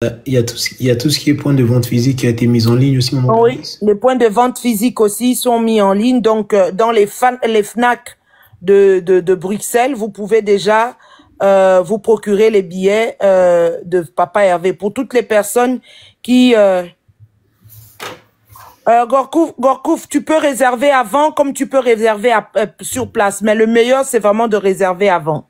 Il y a tout ce qui est point de vente physique qui a été mis en ligne aussi, mon Oui, les points de vente physiques aussi sont mis en ligne. Donc, dans les FNAC de Bruxelles, vous pouvez déjà vous procurer les billets de Papa Hervé. Pour toutes les personnes qui... Gorkouf, tu peux réserver avant comme tu peux réserver sur place. Mais le meilleur, c'est vraiment de réserver avant.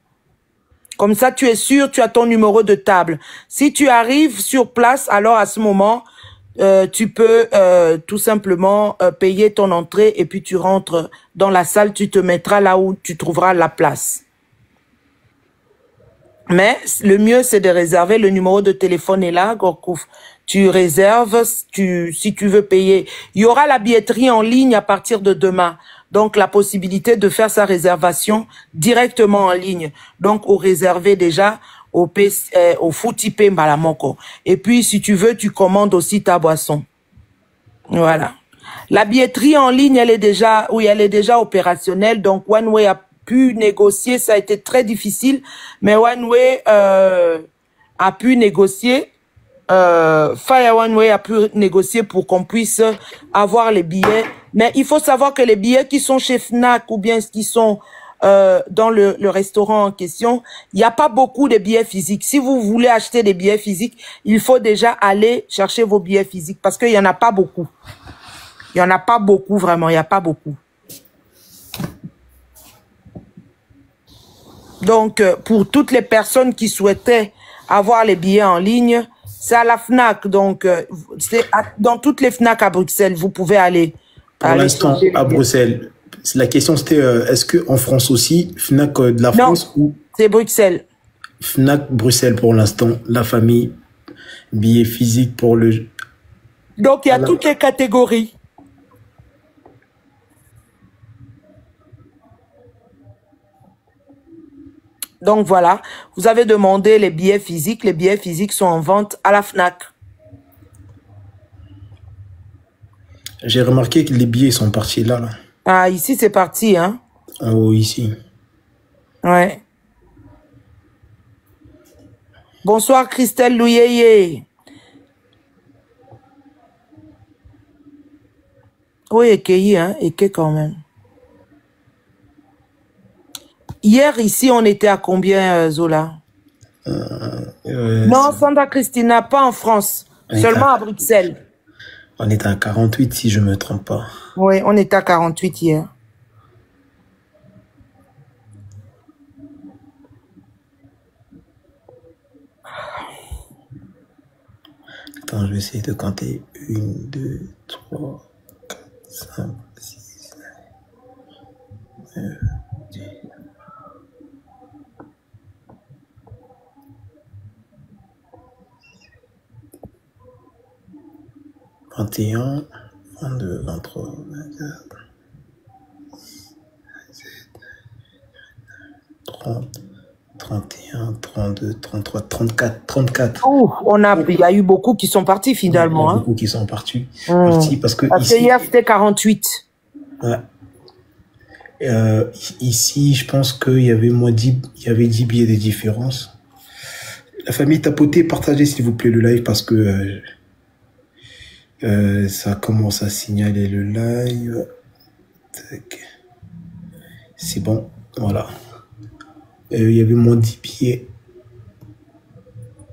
Comme ça, tu es sûr, tu as ton numéro de table. Si tu arrives sur place, alors à ce moment, tu peux tout simplement payer ton entrée et puis tu rentres dans la salle, tu te mettras là où tu trouveras la place. Mais le mieux, c'est de réserver. Le numéro de téléphone est là, Gorkouf. Tu réserves, si tu veux payer. Il y aura la billetterie en ligne à partir de demain. Donc, la possibilité de faire sa réservation directement en ligne. Donc, au réservé déjà au Footipé Mbalamoko. Et puis, si tu veux, tu commandes aussi ta boisson. Voilà. La billetterie en ligne, elle est déjà opérationnelle. Donc, OneWay a pu négocier. Ça a été très difficile. Mais OneWay a pu négocier. Fire OneWay a pu négocier pour qu'on puisse avoir les billets. Mais il faut savoir que les billets qui sont chez Fnac ou bien qui sont dans le restaurant en question, il n'y a pas beaucoup de billets physiques. Si vous voulez acheter des billets physiques, il faut déjà aller chercher vos billets physiques parce qu'il n'y en a pas beaucoup. Il n'y en a pas beaucoup, vraiment, il n'y a pas beaucoup. Donc, pour toutes les personnes qui souhaitaient avoir les billets en ligne, c'est à la FNAC, donc c'est dans toutes les FNAC à Bruxelles, vous pouvez aller. Pour l'instant, à Bruxelles. La question c'était, est-ce qu'en France aussi, FNAC de la France ou... c'est Bruxelles. FNAC Bruxelles pour l'instant, la famille, billets physiques pour le... Donc il y a toutes les catégories. Donc voilà, vous avez demandé les billets physiques. Les billets physiques sont en vente à la FNAC. J'ai remarqué que les billets sont partis là. Ah, ici c'est parti, hein? Oh, ici. Ouais. Bonsoir Christelle Louyeye. Oui, Ekei, hein? Eke quand même. Hier, ici, on était à combien, Zola? Non, Sandra Christina, pas en France. Seulement à Bruxelles. On était à 48, si je ne me trompe pas. Oui, on était à 48 hier. Attends, je vais essayer de compter. 1, 2, 3, 4, 5, 6, 9, 10. 21, 22, 23, 24, 30, 31, 32, 33, 34, 34. Oh, il y a eu beaucoup qui sont partis finalement. Il y a beaucoup qui sont partis. Parce que hier, c'était 48. Ouais. Ici, je pense qu'il y avait 10 billets de différence. La famille Tapoté, partagez s'il vous plaît le live parce que ça commence à signaler le live. C'est bon, voilà. Il y avait moins 10 billets.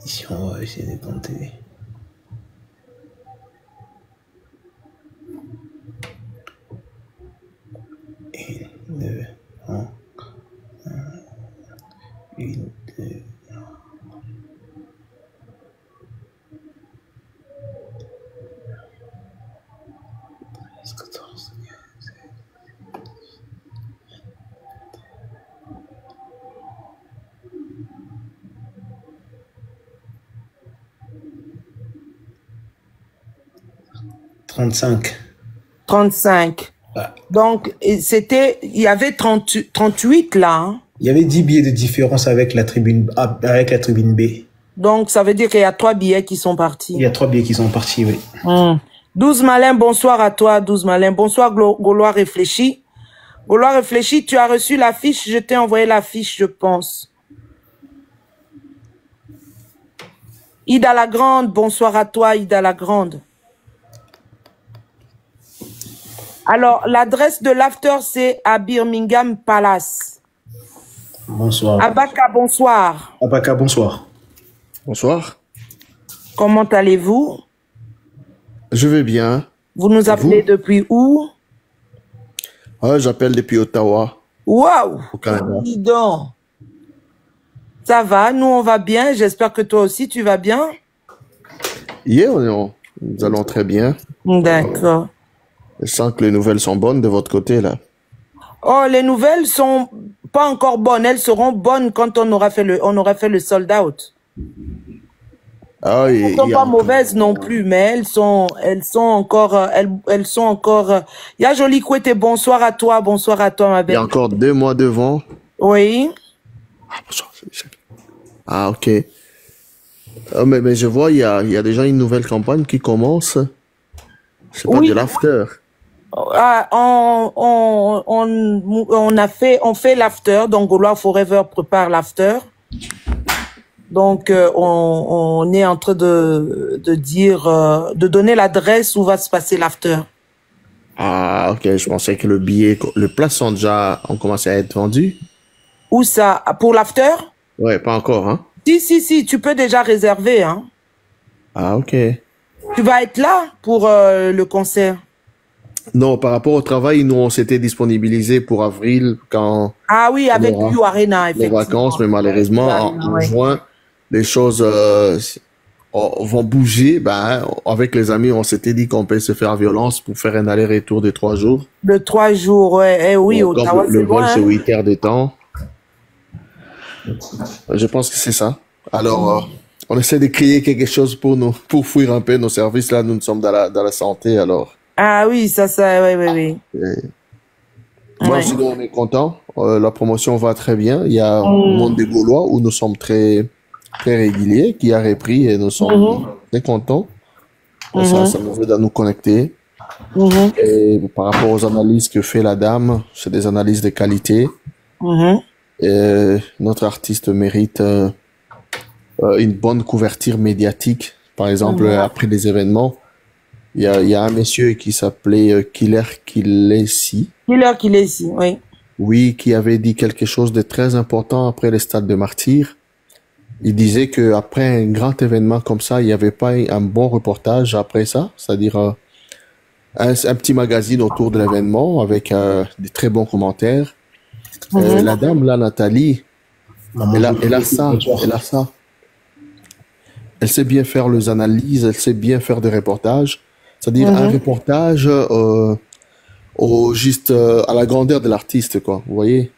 Ici, on va essayer de compter. Une, deux, une, deux. 35. 35. Ouais. Donc, il y avait 38 là. Hein. Il y avait 10 billets de différence avec la tribune B. Donc, ça veut dire qu'il y a 3 billets qui sont partis. Il y a 3 billets qui sont partis, oui. 12 Malin, bonsoir à toi, 12 Malin. Bonsoir, Gaulois Réfléchi. Gaulois Réfléchi, tu as reçu la fiche, je t'ai envoyé la fiche, je pense. Ida la Grande, bonsoir à toi, Ida la Grande. Alors, l'adresse de l'after, c'est à Birmingham Palace. Bonsoir. Abaka, bonsoir. Abaka, bonsoir. Bonsoir. Comment allez-vous? Je vais bien. Vous nous appelez depuis où? J'appelle depuis Ottawa, Waouh! au Canada. Dis donc. Ça va, nous on va bien. J'espère que toi aussi tu vas bien. Nous allons très bien. D'accord. Je sens que les nouvelles sont bonnes de votre côté, là. Oh, les nouvelles sont pas encore bonnes. Elles seront bonnes quand on aura fait le sold out. Elles sont pas mauvaises non plus, mais elles sont encore. Il y a Jolie Kouete, bonsoir à toi, ma belle. Il y a encore 2 mois devant. Oui. Ah, ok. Mais je vois, il y a déjà une nouvelle campagne qui commence. C'est pas de l'after. Ah, on fait l'after, donc Gaulois Forever prépare l'after. Donc, on est en train de donner l'adresse où va se passer l'after. Ah, ok, je pensais que les places ont commencé à être vendues. Où ça? Pour l'after? Ouais, pas encore, hein? Si, tu peux déjà réserver, hein. Ah, ok. Tu vas être là pour le concert? Non, par rapport au travail, nous, on s'était disponibilisé pour avril quand... Ah oui, avec You Arena, effectivement. Les vacances, mais malheureusement, en juin, les choses vont bouger. Avec les amis, on s'était dit qu'on peut se faire violence pour faire un aller-retour de 3 jours. De 3 jours, ouais. Eh oui, Ottawa, le vol, c'est 8 heures de temps. Je pense que c'est ça. Alors, on essaie de créer quelque chose pour fuir un peu nos services. Là, nous sommes dans la santé, alors. Ah oui, ça, oui. Moi aussi, on est content. La promotion va très bien. Il y a un monde des Gaulois où nous sommes très, très réguliers, qui a repris et nous sommes très contents. Ça nous aide à nous connecter. Et par rapport aux analyses que fait la dame, c'est des analyses de qualité. Et notre artiste mérite une bonne couverture médiatique. Par exemple, après les événements, il y a un monsieur qui s'appelait Killer Kilesi. Oui. Oui, qui avait dit quelque chose de très important après le stade de Martyrs. Il disait que après un grand événement comme ça, il n'y avait pas un bon reportage après ça, c'est-à-dire un petit magazine autour de l'événement avec des très bons commentaires. La dame, là, Nathalie, elle a ça. Elle sait bien faire les analyses, elle sait bien faire des reportages. C'est-à-dire un reportage juste à la grandeur de l'artiste, quoi. Vous voyez?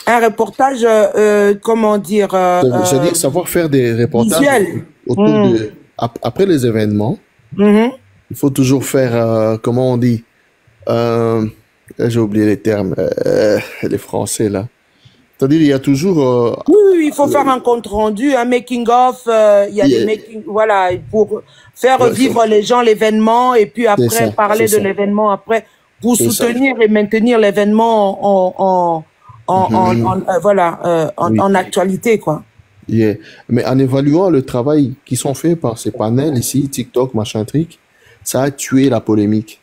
Un reportage, comment dire... C'est-à-dire savoir faire des reportages autour après les événements. Il faut toujours faire, comment on dit? J'ai oublié les termes, les français, là. C'est-à-dire, il y a toujours... oui, il faut faire un compte rendu, un making-of, il y a des making... Voilà, pour faire vivre les gens l'événement et puis après parler de l'événement après pour soutenir et maintenir l'événement en actualité, quoi. Mais en évaluant le travail qui sont faits par ces panels ici, TikTok, machin truc, ça a tué la polémique.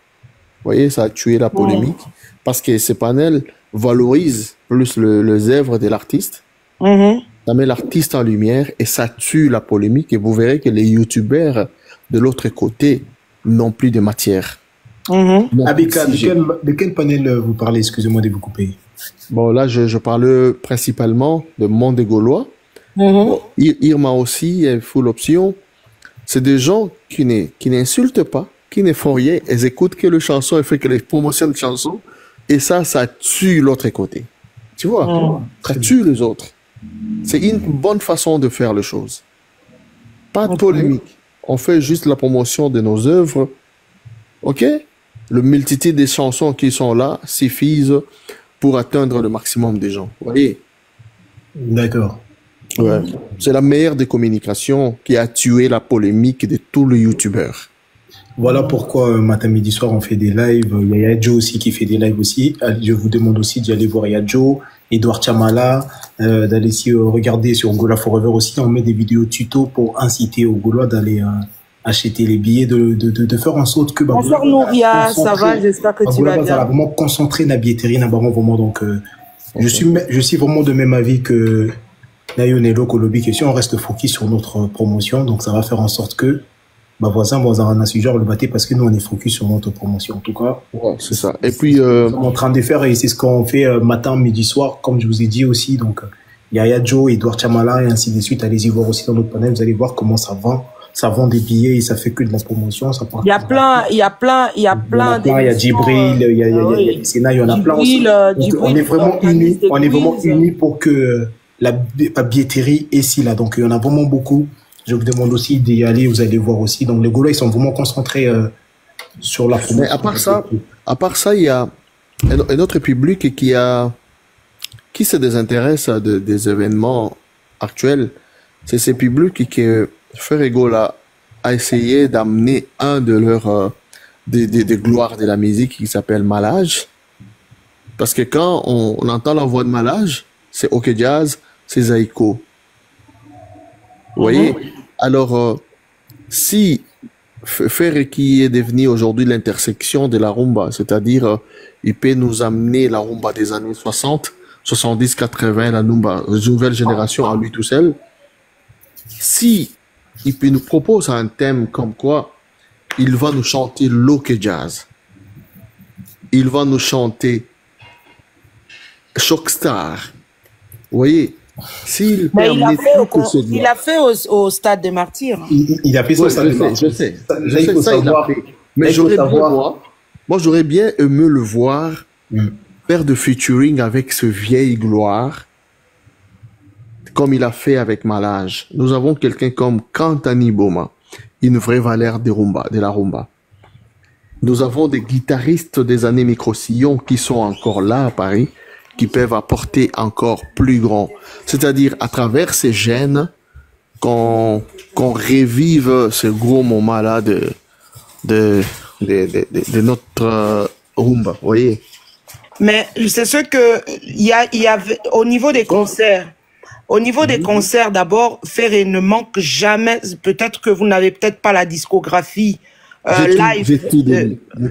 Vous voyez, ça a tué la polémique parce que ces panels valorisent plus les œuvres de l'artiste. Ça met l'artiste en lumière et ça tue la polémique. Et vous verrez que les youtubeurs de l'autre côté n'ont plus de matière. Abika, de quel panel vous parlez? Excusez-moi de vous couper. Bon, là, je parle principalement de Monde des Gaulois. Irma aussi, Full Option. C'est des gens qui n'insultent pas, qui ne font rien. Ils écoutent que les chansons, ils font que les promotions de chansons. Et ça tue l'autre côté. Tu vois? Ça tue les autres. C'est une bonne façon de faire les choses. Pas de polémique. On fait juste la promotion de nos œuvres. OK? Le multitude des chansons qui sont là suffisent pour atteindre le maximum des gens. Vous voyez? D'accord. Ouais. C'est la meilleure des communications qui a tué la polémique de tous les youtubeurs. Voilà pourquoi matin, midi, soir, on fait des lives. Il y a Joe aussi qui fait des lives aussi. Je vous demande aussi d'y aller voir Joe Edouard Chamala, d'aller regarder sur Gola Forever aussi. On met des vidéos tuto pour inciter aux Gaulois d'aller acheter les billets, de faire en sorte que... Bonsoir Nouria, ça va, j'espère que tu vas bien. Vraiment concentrer la billetterie, vraiment, donc je suis vraiment de même avis que Nayonelo Kolobi, que si on reste focus sur notre promotion, donc ça va faire en sorte que voisin, on a sujet le battre parce que nous on est focus sur notre promotion en tout cas. Ouais, c'est ça. Et puis on est en train de faire et c'est ce qu'on fait matin, midi, soir, comme je vous ai dit aussi. Donc Yaya Joe, Edouard Chamala et ainsi de suite. Allez-y voir aussi dans notre panel, vous allez voir comment ça vend. Ça vend des billets et ça fait que de la promotion. Il y a plein. Il y a Djibril, il y a Sénat, il y en a plein aussi. On est vraiment unis pour que la billetterie est ici là. Donc il y en a vraiment beaucoup. Je vous demande aussi d'y aller, vous allez voir aussi. Donc les Gaulois, ils sont vraiment concentrés sur la promotion. Mais à part ça, il y a un autre public qui se désintéresse des événements actuels. C'est ces publics qui Frère Gola a essayé d'amener un de leurs des gloires de la musique qui s'appelle Malage. Parce que quand on entend la voix de Malage, c'est OK Jazz, c'est Zaiko. Vous voyez? Alors, si Frère qui est devenu aujourd'hui l'intersection de la rumba, c'est-à-dire il peut nous amener la rumba des années 60, 70, 80, la rumba, nouvelle génération à lui tout seul, si il nous propose un thème comme quoi il va nous chanter l'Ok Jazz, il va nous chanter Shockstar, vous voyez, s'il il a fait au Stade des Martyrs. Il a fait ça au Stade des Martyrs. Je sais, ça il a fait. Mais j'aurais bien aimé le voir faire de featuring avec ce vieil gloire, comme il a fait avec Malage. Nous avons quelqu'un comme Kantani Boma, une vraie valeur de la rumba. Nous avons des guitaristes des années Micro-Sillon qui sont encore là à Paris, qui peuvent apporter encore plus grand. C'est-à-dire, à travers ces gènes, qu'on revive ce gros moment-là de notre rumba, vous voyez. Mais c'est ce que, il y avait, au niveau des concerts, d'abord, Ferré ne manque jamais. Peut-être que vous n'avez peut-être pas la discographie live.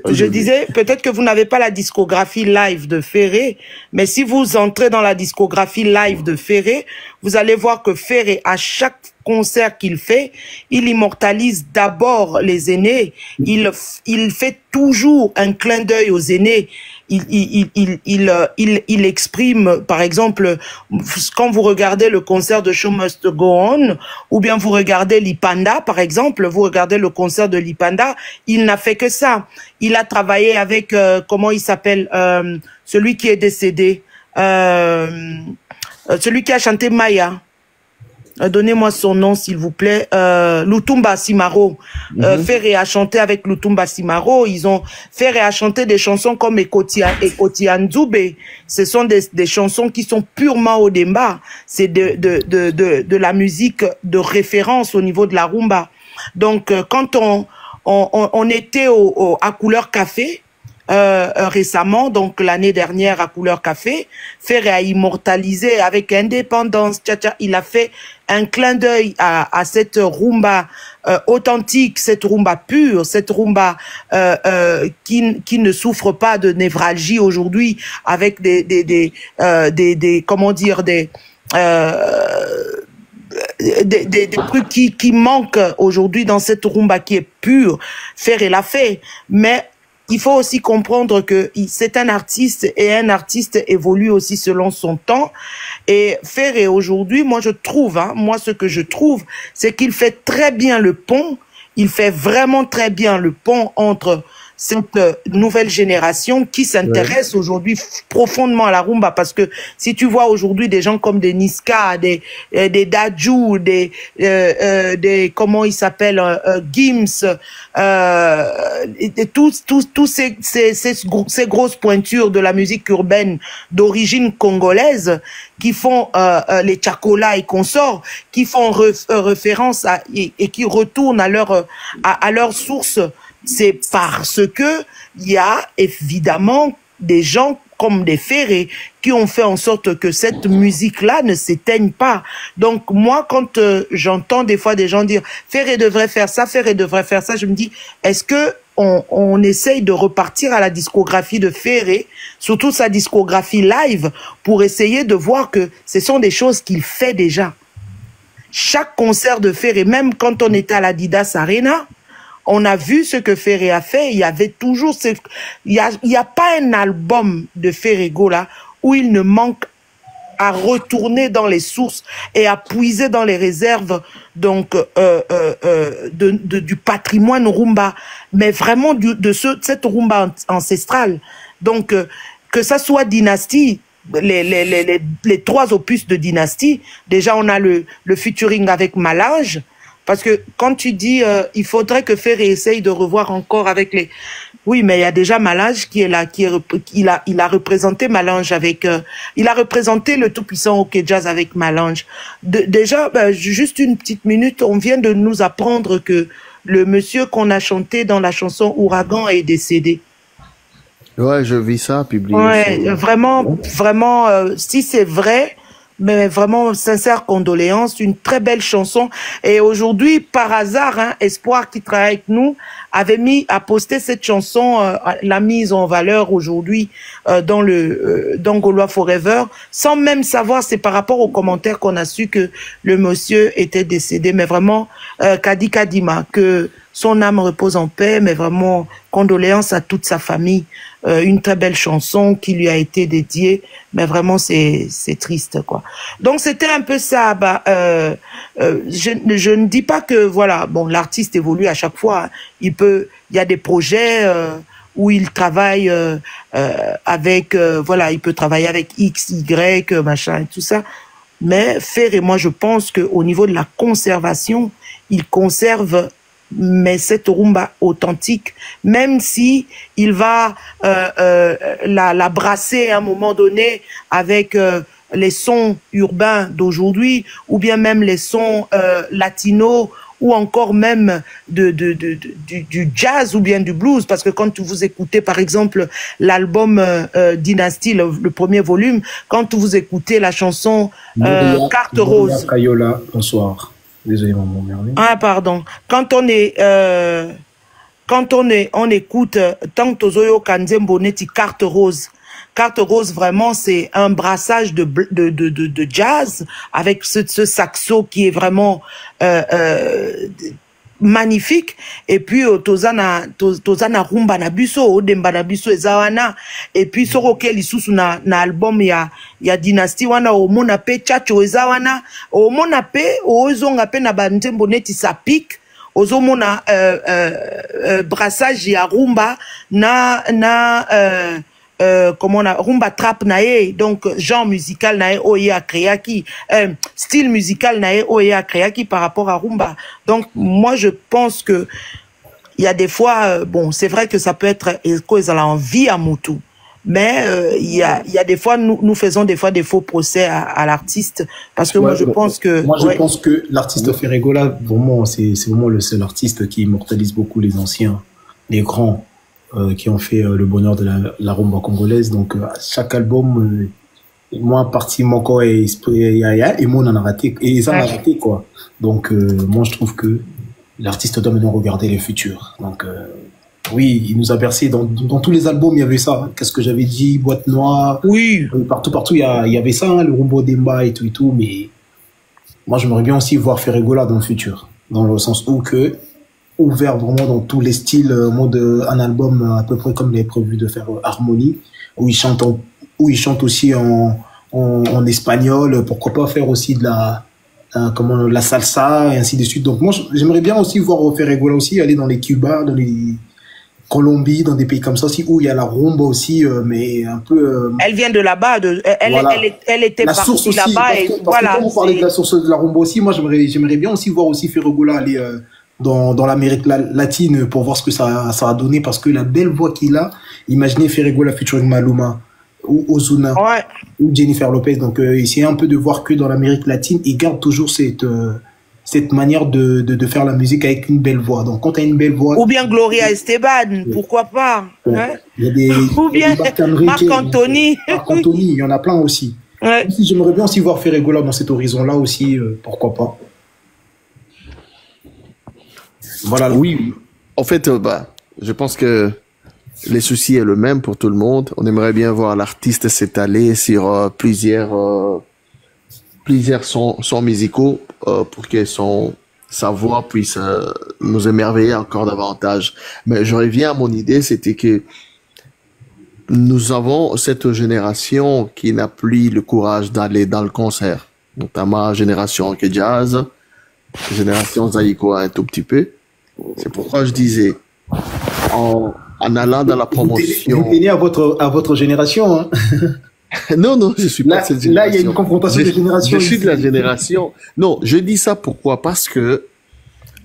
Je disais, peut-être que vous n'avez pas la discographie live de Ferré, mais si vous entrez dans la discographie live de Ferré, vous allez voir que Ferré, à chaque concert qu'il fait, il immortalise d'abord les aînés. Il fait toujours un clin d'œil aux aînés. Il exprime, par exemple, quand vous regardez le concert de Show Must Go On, ou bien vous regardez Lipanda, par exemple, vous regardez le concert de Lipanda, il n'a fait que ça. Il a travaillé avec, comment il s'appelle, celui qui est décédé, celui qui a chanté Maya. Donnez-moi son nom, s'il vous plaît. Lutumba Simaro. Ferré a chanté avec Lutumba Simaro. Ferré a chanté des chansons comme Ekoti Nzube. Ce sont des chansons qui sont purement au Demba. C'est de la musique de référence au niveau de la rumba. Donc, quand on était à Couleur Café, récemment, donc l'année dernière à Couleur Café, Ferré a immortalisé avec Indépendance, il a fait un clin d'œil à cette rumba authentique, cette rumba pure, cette rumba qui ne souffre pas de névralgie aujourd'hui, avec des comment dire, des trucs qui manquent aujourd'hui dans cette rumba qui est pure. Ferré l'a fait, mais il faut aussi comprendre que c'est un artiste et un artiste évolue aussi selon son temps. Et Ferré aujourd'hui, moi ce que je trouve, c'est qu'il fait très bien le pont. Il fait vraiment très bien le pont entre cette nouvelle génération qui s'intéresse aujourd'hui profondément à la rumba, parce que si tu vois aujourd'hui des gens comme des Niska, des Dadju, des comment ils s'appellent, Gims, et tous ces grosses pointures de la musique urbaine d'origine congolaise qui font les Tchakola et consorts, qui font référence et qui retournent à leur source. C'est parce que il y a évidemment des gens comme des ferrés qui ont fait en sorte que cette musique-là ne s'éteigne pas. Donc moi, quand j'entends des fois des gens dire Ferré devrait faire ça, Ferré devrait faire ça, je me dis, est-ce que on essaye de repartir à la discographie de Ferré, surtout sa discographie live, pour essayer de voir que ce sont des choses qu'il fait déjà. Chaque concert de Ferré, même quand on était à l'Adidas Arena, on a vu ce que Ferré a fait. Il y avait toujours il y a pas un album de Ferrego là où il ne manque à retourner dans les sources et à puiser dans les réserves donc du patrimoine rumba, mais vraiment cette rumba ancestrale. Donc que ça soit Dynastie, les 3 opus de Dynastie, déjà on a le featuring avec Malange. Parce que quand tu dis il faudrait que Ferré essaye de revoir encore avec les... Oui, mais il y a déjà Malange qui est là, il a représenté Malange avec... il a représenté le tout-puissant OK Jazz avec Malange. Déjà, juste une petite minute, on vient de nous apprendre que le monsieur qu'on a chanté dans la chanson Ouragan est décédé. Ouais, je vis ça, publié. Ouais, vraiment, si c'est vrai... Mais vraiment, sincère condoléances, une très belle chanson. Et aujourd'hui, par hasard, hein, Espoir qui travaille avec nous a posté cette chanson, l'a mise en valeur aujourd'hui dans Gaulois Forever, sans même savoir, c'est par rapport aux commentaires qu'on a su que le monsieur était décédé. Mais vraiment, Kadi Kadima, que son âme repose en paix, mais vraiment, condoléances à toute sa famille. Une très belle chanson qui lui a été dédiée, mais vraiment c'est triste quoi. Donc c'était un peu ça. Je ne dis pas que voilà, bon l'artiste évolue à chaque fois. Il y a des projets où il travaille avec voilà, il peut travailler avec X, Y, machin et tout ça. Mais Ferré, moi je pense que au niveau de la conservation, il conserve cette rumba authentique, même si il va la brasser à un moment donné avec les sons urbains d'aujourd'hui, ou bien même les sons latinos, ou encore même du jazz ou bien du blues, parce que quand vous écoutez par exemple l'album Dynastie, le premier volume, quand vous écoutez la chanson Carte Rose. Kayola, bonsoir. Désolé, maman, merde. Ah, pardon. Quand on écoute tant Ozoyo Kanzembo Neti Carte Rose. Carte Rose, vraiment, c'est un brassage de jazz avec ce saxo qui est vraiment magnifique. Et puis tozana rumba na biso, odemba na biso ezawana. Et puis soroke lisusu na album ya Dynastie wana omona pe chacho ezawana, omona pe ozonga pe na banzembo neti sapik, ozomona brassage ya rumba comment on a rumba trap nae, donc genre musical nae oye a créaki, style musical nae oye a créaki par rapport à rumba. Donc moi je pense que il y a des fois bon, c'est vrai que ça peut être cause à l'envie à Moutou, mais il y a des fois nous faisons des fois des faux procès à l'artiste, parce que moi je pense que je pense que l'artiste Ferrego là, vraiment c'est vraiment le seul artiste qui immortalise beaucoup les anciens, les grands qui ont fait le bonheur de la rumba congolaise. Donc chaque album moi partie mon corps et moi on en a raté et ils en ont raté quoi. Donc moi je trouve que l'artiste doit maintenant regarder le futur. Donc oui, il nous a bercé dans tous les albums, il y avait ça. Qu'est-ce que j'avais dit, Boîte Noire. Oui. Partout il y avait ça, hein, le Rumbo Demba et tout, mais moi j'aimerais bien aussi voir Ferrego là dans le futur, dans le sens où que ouvert vraiment dans tous les styles, un album à peu près comme il est prévu de faire Harmonie, où il chante aussi en espagnol, pourquoi pas faire aussi de la salsa et ainsi de suite. Donc moi j'aimerais bien aussi voir Ferrego là aussi aller dans les Cuba, dans les Colombie, dans des pays comme ça aussi où il y a la rumba aussi, mais un peu. Elle vient de là-bas, elle était la source partie là-bas et voilà. Quand on parlait de la source de la rumba aussi, moi j'aimerais bien aussi voir aussi Ferrego là aller dans l'Amérique latine pour voir ce que ça a donné, parce que la belle voix qu'il a, imaginez Ferrego la featuring Maluma ou Ozuna ou Jennifer Lopez, donc essayez un peu de voir que dans l'Amérique latine il garde toujours cette cette manière de faire la musique avec une belle voix. Donc, quand tu as une belle voix... Ou bien Gloria Esteban, pourquoi pas. Hein? Il y a des, ou bien Marc Anthony. Marc Anthony, il y en a plein aussi. Ouais. J'aimerais bien aussi voir Ferregola dans cet horizon-là aussi, pourquoi pas. Voilà. Oui, en fait, je pense que les soucis est le même pour tout le monde. On aimerait bien voir l'artiste s'étaler sur plusieurs sons musicaux pour que sa voix puisse nous émerveiller encore davantage. Mais je reviens à mon idée, c'était que nous avons cette génération qui n'a plus le courage d'aller dans le concert, notamment génération que jazz, génération Zaïko un tout petit peu. C'est pourquoi je disais, en allant dans la promotion... Vous tenez à votre génération, hein. Non, je suis pas de cette génération. Là, il y a une confrontation de génération. Je suis de la génération... Non, je dis ça pourquoi? Parce que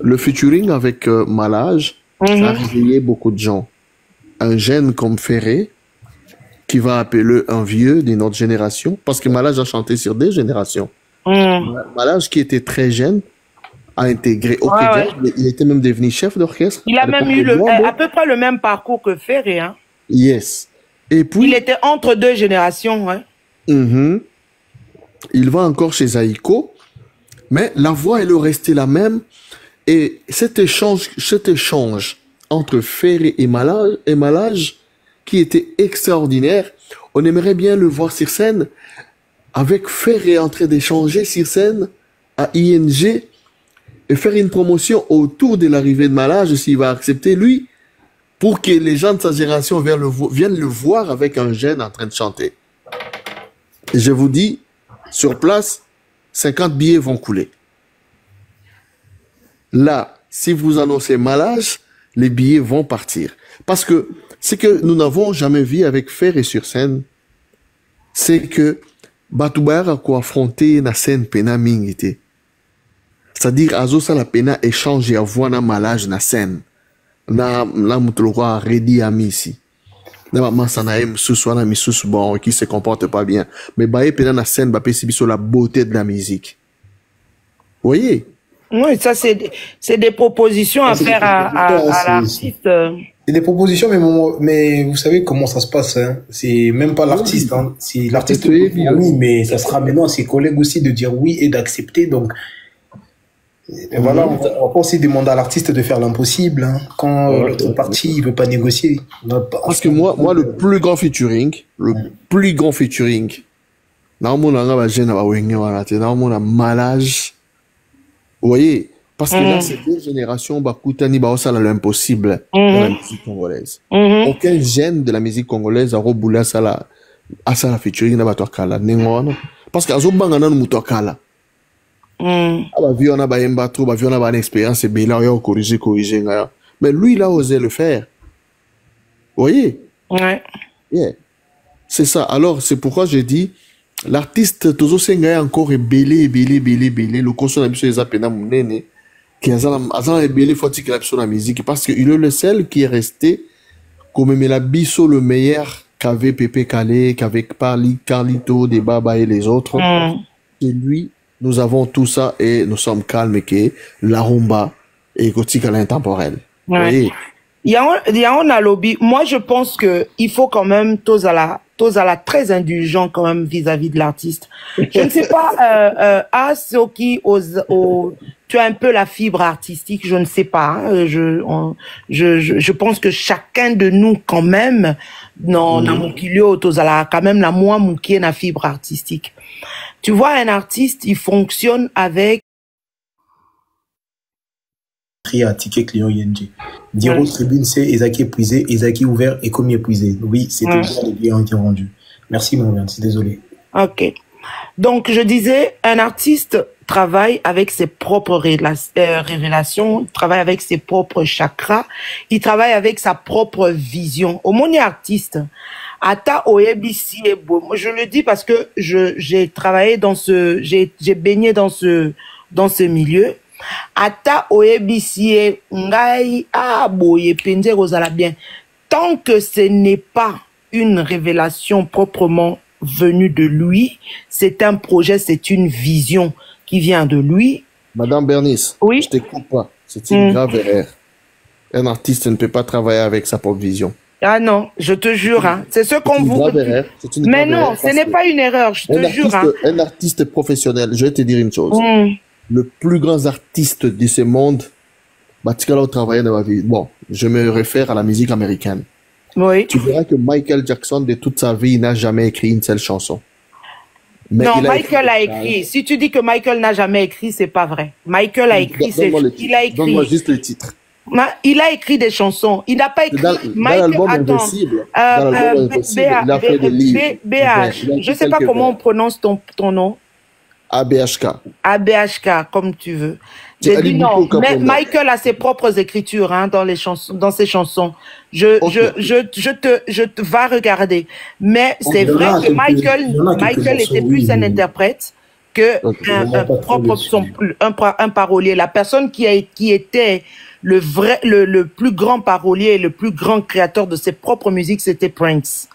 le featuring avec Malage a réveillé beaucoup de gens. Un jeune comme Ferré, qui va appeler un vieux d'une autre génération, parce que Malage a chanté sur des générations. Malage, qui était très jeune, a intégré au Jazz, il était même devenu chef d'orchestre. Il a même eu à peu près le même parcours que Ferré, hein. Yes. Et puis, il était entre deux générations, ouais. Il va encore chez Zaïko, mais la voix, elle est restée la même. Et cet échange entre Ferré et Malage, qui était extraordinaire, on aimerait bien le voir sur scène, avec Ferré en train d'échanger sur scène à ING, et faire une promotion autour de l'arrivée de Malage, s'il va accepter, lui, pour que les gens de sa génération viennent le voir avec un jeune en train de chanter. Et je vous dis, sur place, 50 billets vont couler. Là, si vous annoncez Malage, les billets vont partir. Parce que ce que nous n'avons jamais vu avec Ferré sur scène, c'est que Batoubar a quoi affronter na scène pena mingité. C'est-à-dire, azo ça la pena échanger à voir na Malage na scène. Na mutulwa ready à misi. Na maman sana aime sous na misus bon qui se comporte pas bien. Mais baé pena na scène ba pesi sur la beauté de la musique. Vous voyez? Oui, ça c'est des propositions à faire à l'artiste. C'est des propositions, mais vous savez comment ça se passe, hein. C'est même pas l'artiste, hein. C'est l'artiste oui, mais ça sera maintenant à ses collègues aussi de dire oui et d'accepter. Donc, et voilà, on va pas aussi demander à l'artiste de faire l'impossible, hein. Quand l'autre partie il veut pas négocier. Parce que moi, le plus grand featuring, Malage. Vous voyez, parce que là, c'est deux générations, Bakutani, ça l'impossible dans la musique congolaise. Aucun gène de la musique congolaise a reboulé à la featuring na batokala. Parce que azo bangana mutokala. Vu on a ba yemba trop, vu on a ba une expérience et bien là, on corriger. Mais lui, il a osé le faire. Vous voyez? Ouais. Yeah. C'est ça. Alors, c'est pourquoi j'ai dit, l'artiste Tozo Senga encore belé le console na biso eza pena munene qui azala belé faut que la biso na musique parce que il est le seul qui est resté comme la biso le meilleur qu'avait Pepe Kale, qu'avec Carlito, des Baba et les autres. Et lui, nous avons tout ça et nous sommes calmes que la rumba et gothique à l'intemporel. Ouais. Il y a un lobby. Moi, je pense que il faut quand même Tozala très indulgent quand même vis-à-vis de l'artiste. Je ne sais pas, Soki, tu as un peu la fibre artistique, je ne sais pas. Hein, je pense que chacun de nous quand même, dans Mukilio, Tozala quand même la moins moukier la fibre artistique. Tu vois, un artiste, il fonctionne avec à ticket client ING. Dire aux tribunes, c'est Ezaki épuisé, Ezaki ouvert et commis épuisé. Oui, c'était bien les billets ont été rendus. Merci, mon bien, c'est désolé. Ok. Donc, je disais, un artiste travaille avec ses propres révélations, il travaille avec ses propres chakras, il travaille avec sa propre vision. Au monde artiste, Ata Oebisi est beau. Je le dis parce que j'ai travaillé j'ai baigné dans ce milieu. Ata oebisi ngai boye penze kozala bien. Tant que ce n'est pas une révélation proprement venue de lui, c'est un projet, c'est une vision qui vient de lui. Madame Bernice, Oui. je t'écoute pas. C'est une grave erreur. Un artiste ne peut pas travailler avec sa propre vision. Ah non, je te jure, hein. C'est ce qu'on vous... Grave erreur. C'est une Mais grave non, erreur ce parce n'est que pas une erreur, je te jure, hein. un artiste professionnel, je vais te dire une chose. Le plus grand artiste de ce monde, Batikala travaillé dans ma vie. Bon, je me réfère à la musique américaine. Oui. Tu verras que Michael Jackson, de toute sa vie, il n'a jamais écrit une seule chanson. Mais Non, il a Michael a écrit. Si tu dis que Michael n'a jamais écrit, c'est pas vrai. Michael a écrit. Il a écrit. Donne-moi juste le titre. Il a écrit des chansons. Il n'a pas écrit. Dans l'album Invincible. Dans l'album Invincible, il a fait des livres. BH. Je sais pas comment on prononce ton nom. ABHK. ABHK, comme tu veux. J'ai dit non. Mais Michael a ses propres écritures, hein, dans les chansons, dans ses chansons. Je te va regarder. Mais c'est vrai que Michael était plus un interprète que un parolier. La personne qui était le plus grand parolier et le plus grand créateur de ses propres musiques, c'était Prince.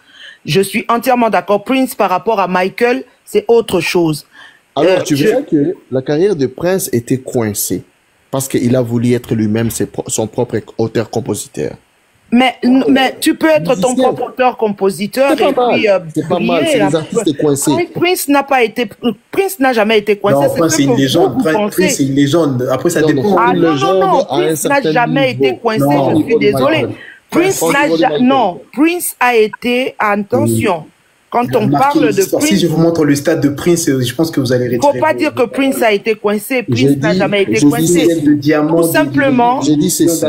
Je suis entièrement d'accord. Prince, par rapport à Michael, c'est autre chose. Alors, tu verras que la carrière de Prince était coincée parce qu'il a voulu être lui-même son propre auteur-compositeur. Mais tu peux être ton propre auteur-compositeur et puis c'est pas mal, c'est les artistes coincés. Prince n'a jamais été coincé. Non, Prince, c'est une légende. Prince, c'est une légende. Après, ça dépend. Ah non, Prince n'a jamais été coincé, je suis désolé. Prince a été, attention. Quand on parle de Prince... Si je vous montre le stade de Prince, je pense que vous allez retirer. Faut pas dire que Prince a été coincé. Prince n'a jamais été coincé. Tout simplement... J'ai dit ceci.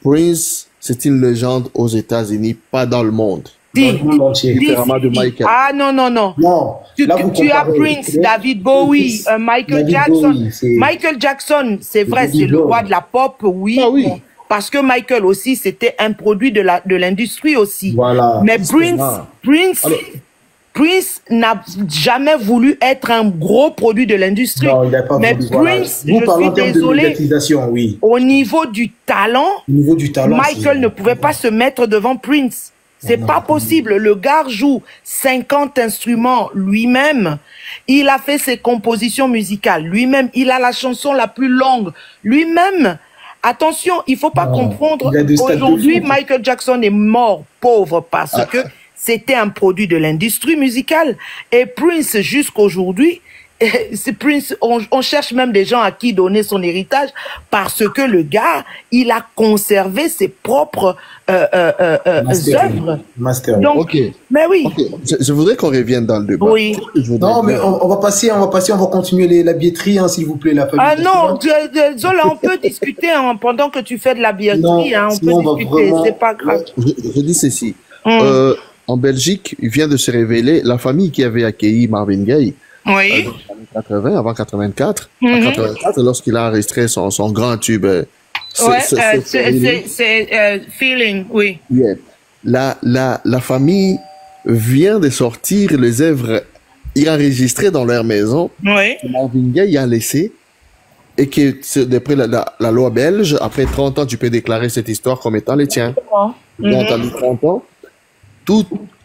Prince, c'est une légende aux États-Unis, pas dans le monde. Dans le monde entier. Différemment de Michael. Ah non. Non. Tu as Prince, David Bowie, Michael Jackson. Michael Jackson, c'est vrai, c'est le roi de la pop, oui. Ah oui. Parce que Michael aussi, c'était un produit de l'industrie aussi. Voilà. Mais Prince n'a jamais voulu être un gros produit de l'industrie. Non, il n'a pas mais voulu. Prince, je suis désolé, oui. au niveau du talent, Michael ne pouvait pas se mettre devant Prince. C'est pas possible. Le gars joue 50 instruments lui-même. Il a fait ses compositions musicales lui-même. Il a la chanson la plus longue lui-même. Attention, il faut pas comprendre. Aujourd'hui, Michael Jackson est mort pauvre parce que c'était un produit de l'industrie musicale. Et Prince, jusqu'aujourd'hui, Prince, on cherche même des gens à qui donner son héritage parce que le gars, il a conservé ses propres œuvres. Donc, mais oui. Okay. Je voudrais qu'on revienne dans le débat. Oui. Non, mais on va passer, on va continuer la billetterie, hein, s'il vous plaît. Non, Zola, on peut discuter pendant que tu fais de la billetterie. On peut discuter, c'est pas grave. Je dis ceci. En Belgique, il vient de se révéler la famille qui avait accueilli Marvin Gaye. Oui. Avant 84. En 84, lorsqu'il a enregistré son grand tube. C'est Feeling, oui. Yeah. La famille vient de sortir les œuvres enregistrées dans leur maison. Oui. Marvin Gaye a laissé. Et que, d'après la loi belge, après 30 ans, tu peux déclarer cette histoire comme étant les tiens. Il a entendu 30 ans.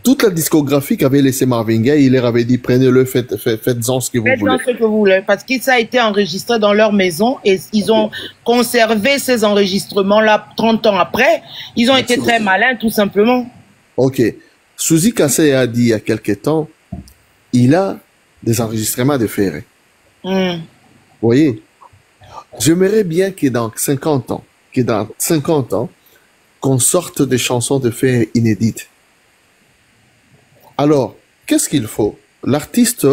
Toute la discographie qu'avait laissé Marvin Gaye, il leur avait dit prenez-le, faites-en ce que vous voulez. Faites-en ce que vous voulez, parce que ça a été enregistré dans leur maison et ils ont conservé ces enregistrements-là 30 ans après. Ils ont été très malins, tout simplement. Ok. Suzy Kassé a dit il y a quelque temps, il a des enregistrements de Ferré. Vous voyez? J'aimerais bien que dans 50 ans, qu'on sorte des chansons de Ferré inédites. Alors, qu'est-ce qu'il faut? L'artiste,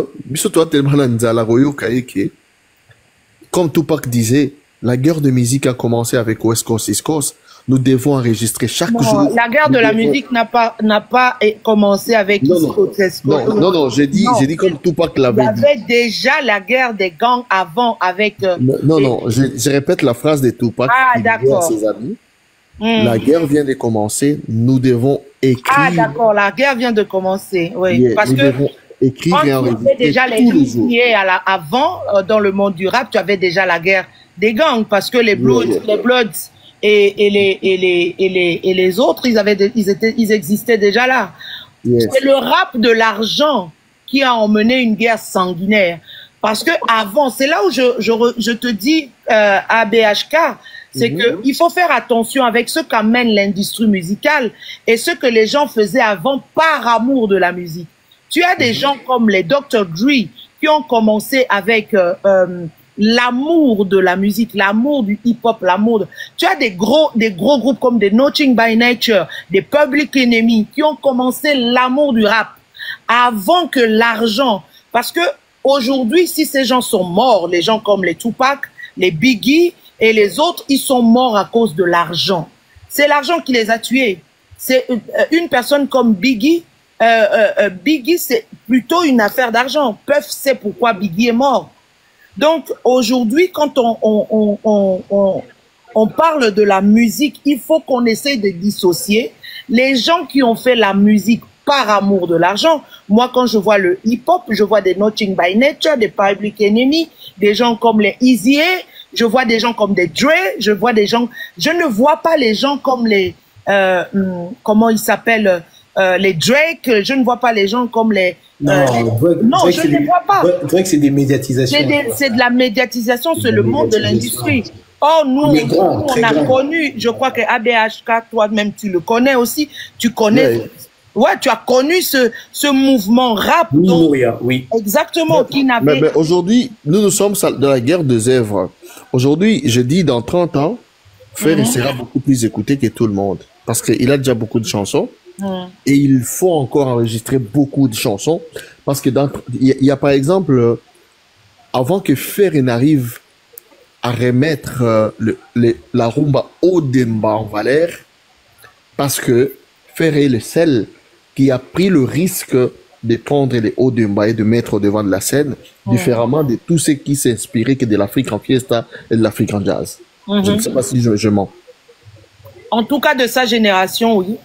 comme Tupac disait, la guerre de musique a commencé avec West Coast East Coast. Nous devons enregistrer chaque jour. La guerre de la musique n'a pas commencé avec East Coast West Coast. Non, j'ai dit comme Tupac l'avait dit. Il y avait déjà la guerre des gangs avant avec. Je répète la phrase de Tupac. Ah, d'accord. Ses amis. La guerre vient de commencer, nous devons écrire. Ah, d'accord, la guerre vient de commencer, oui. Parce que écrire et enregistrer déjà les liés avant, dans le monde du rap, tu avais déjà la guerre des gangs, parce que les Bloods, et les autres, ils existaient déjà là. C'est le rap de l'argent qui a emmené une guerre sanguinaire. Parce que avant, c'est là où je te dis, ABHK, c'est que il faut faire attention avec ce qu'amène l'industrie musicale et ce que les gens faisaient avant par amour de la musique. Tu as des gens comme les Dr. Dre qui ont commencé avec l'amour de la musique, l'amour du hip-hop, l'amour de... Tu as des gros groupes comme des Nothing by Nature, des Public Enemy qui ont commencé l'amour du rap avant que l'argent... Parce que aujourd'hui, si ces gens sont morts, les gens comme les Tupac, les Biggie et les autres, ils sont morts à cause de l'argent. C'est l'argent qui les a tués. C'est une personne comme Biggie, Biggie, c'est plutôt une affaire d'argent. Puff sait pourquoi Biggie est mort. Donc, aujourd'hui, quand on parle de la musique, il faut qu'on essaye de dissocier les gens qui ont fait la musique par amour de l'argent. Moi, quand je vois le hip-hop, je vois des Nothing by Nature, des Public Enemy, des gens comme les Easy A, je vois des gens comme des Dre, je vois des gens... Je ne vois pas les gens comme les... comment ils s'appellent les Drake, je ne vois pas les gens comme les... Non, Drake, je ne les vois pas. Drake, c'est des médiatisations. C'est de la médiatisation, c'est le monde de l'industrie. Oh, nous, on a connu, je crois que ABHK, toi-même, tu le connais aussi, tu connais... Ouais, tu as connu ce mouvement rap. Oui, donc, oui. Exactement, qui n'avait... Mais aujourd'hui, nous sommes dans la guerre des œuvres. Aujourd'hui, je dis dans 30 ans, Fer sera beaucoup plus écouté que tout le monde. Parce qu'il a déjà beaucoup de chansons. Et il faut encore enregistrer beaucoup de chansons. Parce que il y a par exemple, avant que Fer n'arrive à remettre la rumba au Demba en valeur, parce que Fer est le seul qui a pris le risque de prendre les hauts Demba et de mettre au devant de la scène, différemment de tous ceux qui s'inspiraient que de l'Afrique en fiesta et de l'Afrique en jazz. Je ne sais pas si je mens. En tout cas, de sa génération, oui.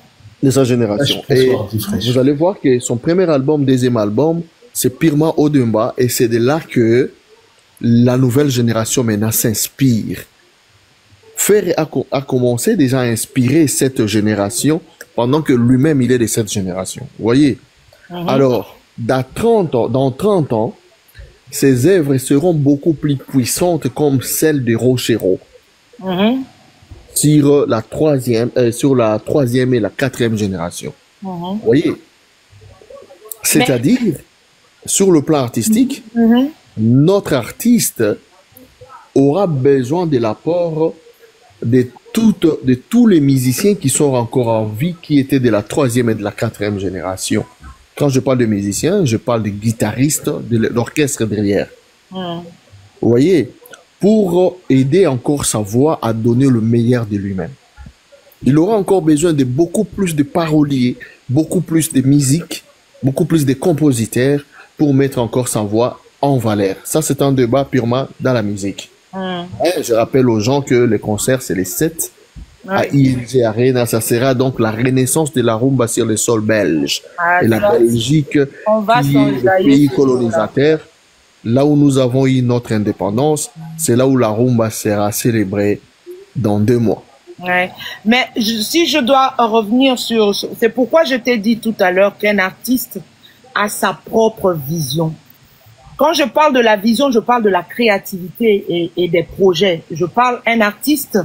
De sa génération. Et vous allez voir que son premier album, deuxième album, c'est purement au Demba, et c'est de là que la nouvelle génération maintenant s'inspire. Fer a commencé déjà à inspirer cette génération pendant que lui-même il est de cette génération. Vous voyez? Alors, dans 30 ans, ses œuvres seront beaucoup plus puissantes comme celles de Rochero. Sur la troisième et la quatrième génération. Vous voyez? C'est-à-dire, sur le plan artistique, notre artiste aura besoin de l'apport de tous les musiciens qui sont encore en vie, qui étaient de la troisième et de la quatrième génération. Quand je parle de musiciens, je parle de guitaristes, de l'orchestre derrière. Vous voyez, pour aider encore sa voix à donner le meilleur de lui-même. Il aura encore besoin de beaucoup plus de paroliers, beaucoup plus de musique, beaucoup plus de compositeurs pour mettre encore sa voix en valeur. Ça, c'est un débat purement dans la musique. Je rappelle aux gens que les concerts, c'est les 7 à ILG Arena. Ça sera donc la renaissance de la rumba sur le sol belge. Et la Belgique, qui est le pays colonisateur, là où nous avons eu notre indépendance, c'est là où la rumba sera célébrée dans 2 mois. Ouais. Mais si je dois revenir sur... C'est pourquoi je t'ai dit tout à l'heure qu'un artiste a sa propre vision. Quand je parle de la vision, je parle de la créativité et des projets. Je parle un artiste,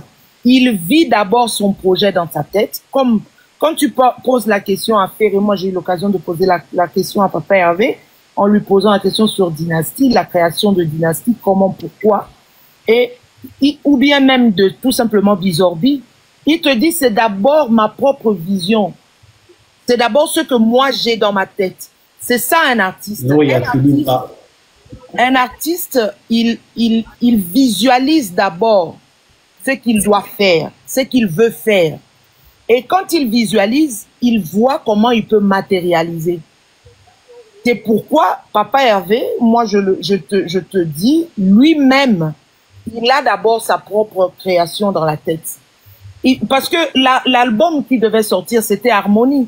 il vit d'abord son projet dans sa tête. Comme quand tu poses la question à Fer, et moi j'ai eu l'occasion de poser la question à Papa Hervé, en lui posant la question sur Dynastie, la création de Dynastie, comment, pourquoi, ou bien même de tout simplement Bizorbi, il te dit c'est d'abord ma propre vision. C'est d'abord ce que moi j'ai dans ma tête. C'est ça un artiste. Oui, un artiste, il visualise d'abord ce qu'il doit faire, ce qu'il veut faire. Et quand il visualise, il voit comment il peut matérialiser. C'est pourquoi Papa Hervé, moi je te dis, lui-même, il a d'abord sa propre création dans la tête. Parce que l'album qui devait sortir, c'était Harmonie.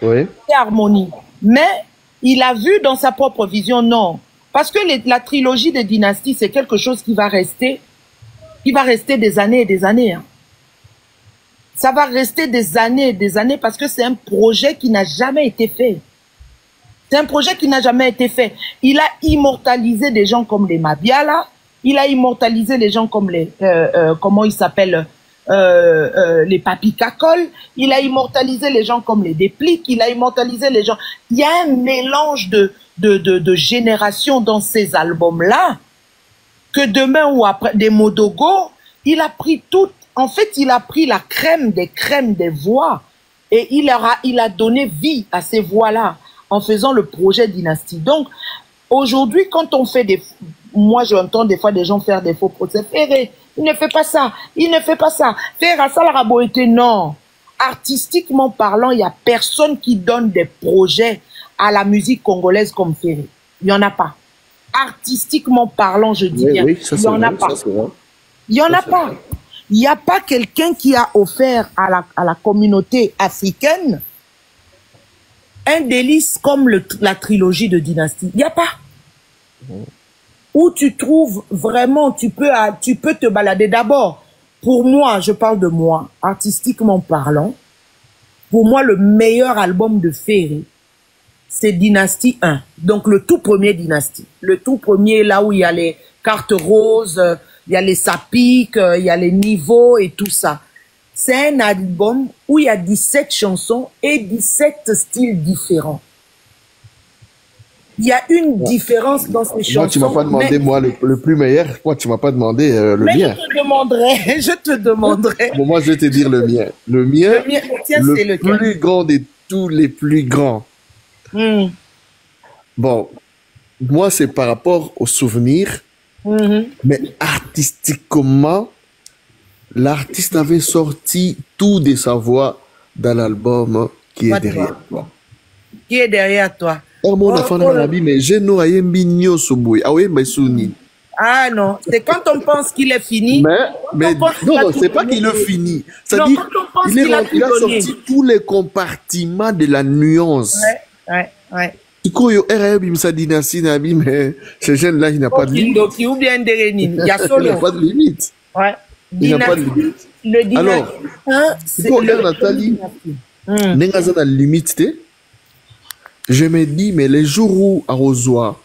Oui. C'était Harmonie. Mais il a vu dans sa propre vision, non. Parce que la trilogie de Dynastie, c'est quelque chose qui va rester des années et des années. Hein. Ça va rester des années et des années parce que c'est un projet qui n'a jamais été fait. C'est un projet qui n'a jamais été fait. Il a immortalisé des gens comme les Mabiala, il a immortalisé les gens comme les, comment ils s'appellent, les Papi Cacol, il a immortalisé les gens comme les Dépliques, il a immortalisé les gens. Il y a un mélange de générations dans ces albums-là, que demain ou après, des Modogo, il a pris tout, en fait, il a pris la crème des voix, et il a donné vie à ces voix-là, en faisant le projet Dynastie. Donc, aujourd'hui, quand on fait moi j'entends des fois des gens faire des faux procès, Ferré, il ne fait pas ça, il ne fait pas ça, Ferré, ça la été non. Artistiquement parlant, il n'y a personne qui donne des projets à la musique congolaise comme Ferré. Il n'y en a pas. Artistiquement parlant, je dis bien, oui, il n'y en a pas. Il n'y en a pas. Il n'y a pas quelqu'un qui a offert à la communauté africaine un délice comme la trilogie de Dynastie. Il n'y a pas. Où tu trouves vraiment, tu peux te balader d'abord. Pour moi, je parle de moi, artistiquement parlant, pour moi, le meilleur album de Ferré, c'est Dynastie 1. Donc, le tout premier Dynastie. Le tout premier, là où il y a les cartes roses, il y a les sapiques, il y a les niveaux et tout ça. C'est un album où il y a 17 chansons et 17 styles différents. Il y a une différence dans ces chansons. Moi, tu m'as pas demandé, moi, le plus meilleur. Moi, tu m'as pas demandé le mien. Je te demanderai. Bon, moi, je vais te dire le mien. Le mien, le plus grand de tous les plus grands. Bon, moi, c'est par rapport aux souvenirs, mais artistiquement, l'artiste avait sorti tout de sa voix dans l'album qui est derrière toi. Qui est derrière toi? Ah non, c'est quand on pense qu'il est fini. Mais non, c'est pas qu'il est fini. C'est-à-dire, il a sorti tous les compartiments de la nuance. Ouais. Du coup, il mais ce jeune-là, il n'a pas de limite. Il n'y a pas de limite. Ouais. Il n'a pas de limite. Alors, c'est le Nathalie. La limite, je me dis, mais les jours où à Rosoir,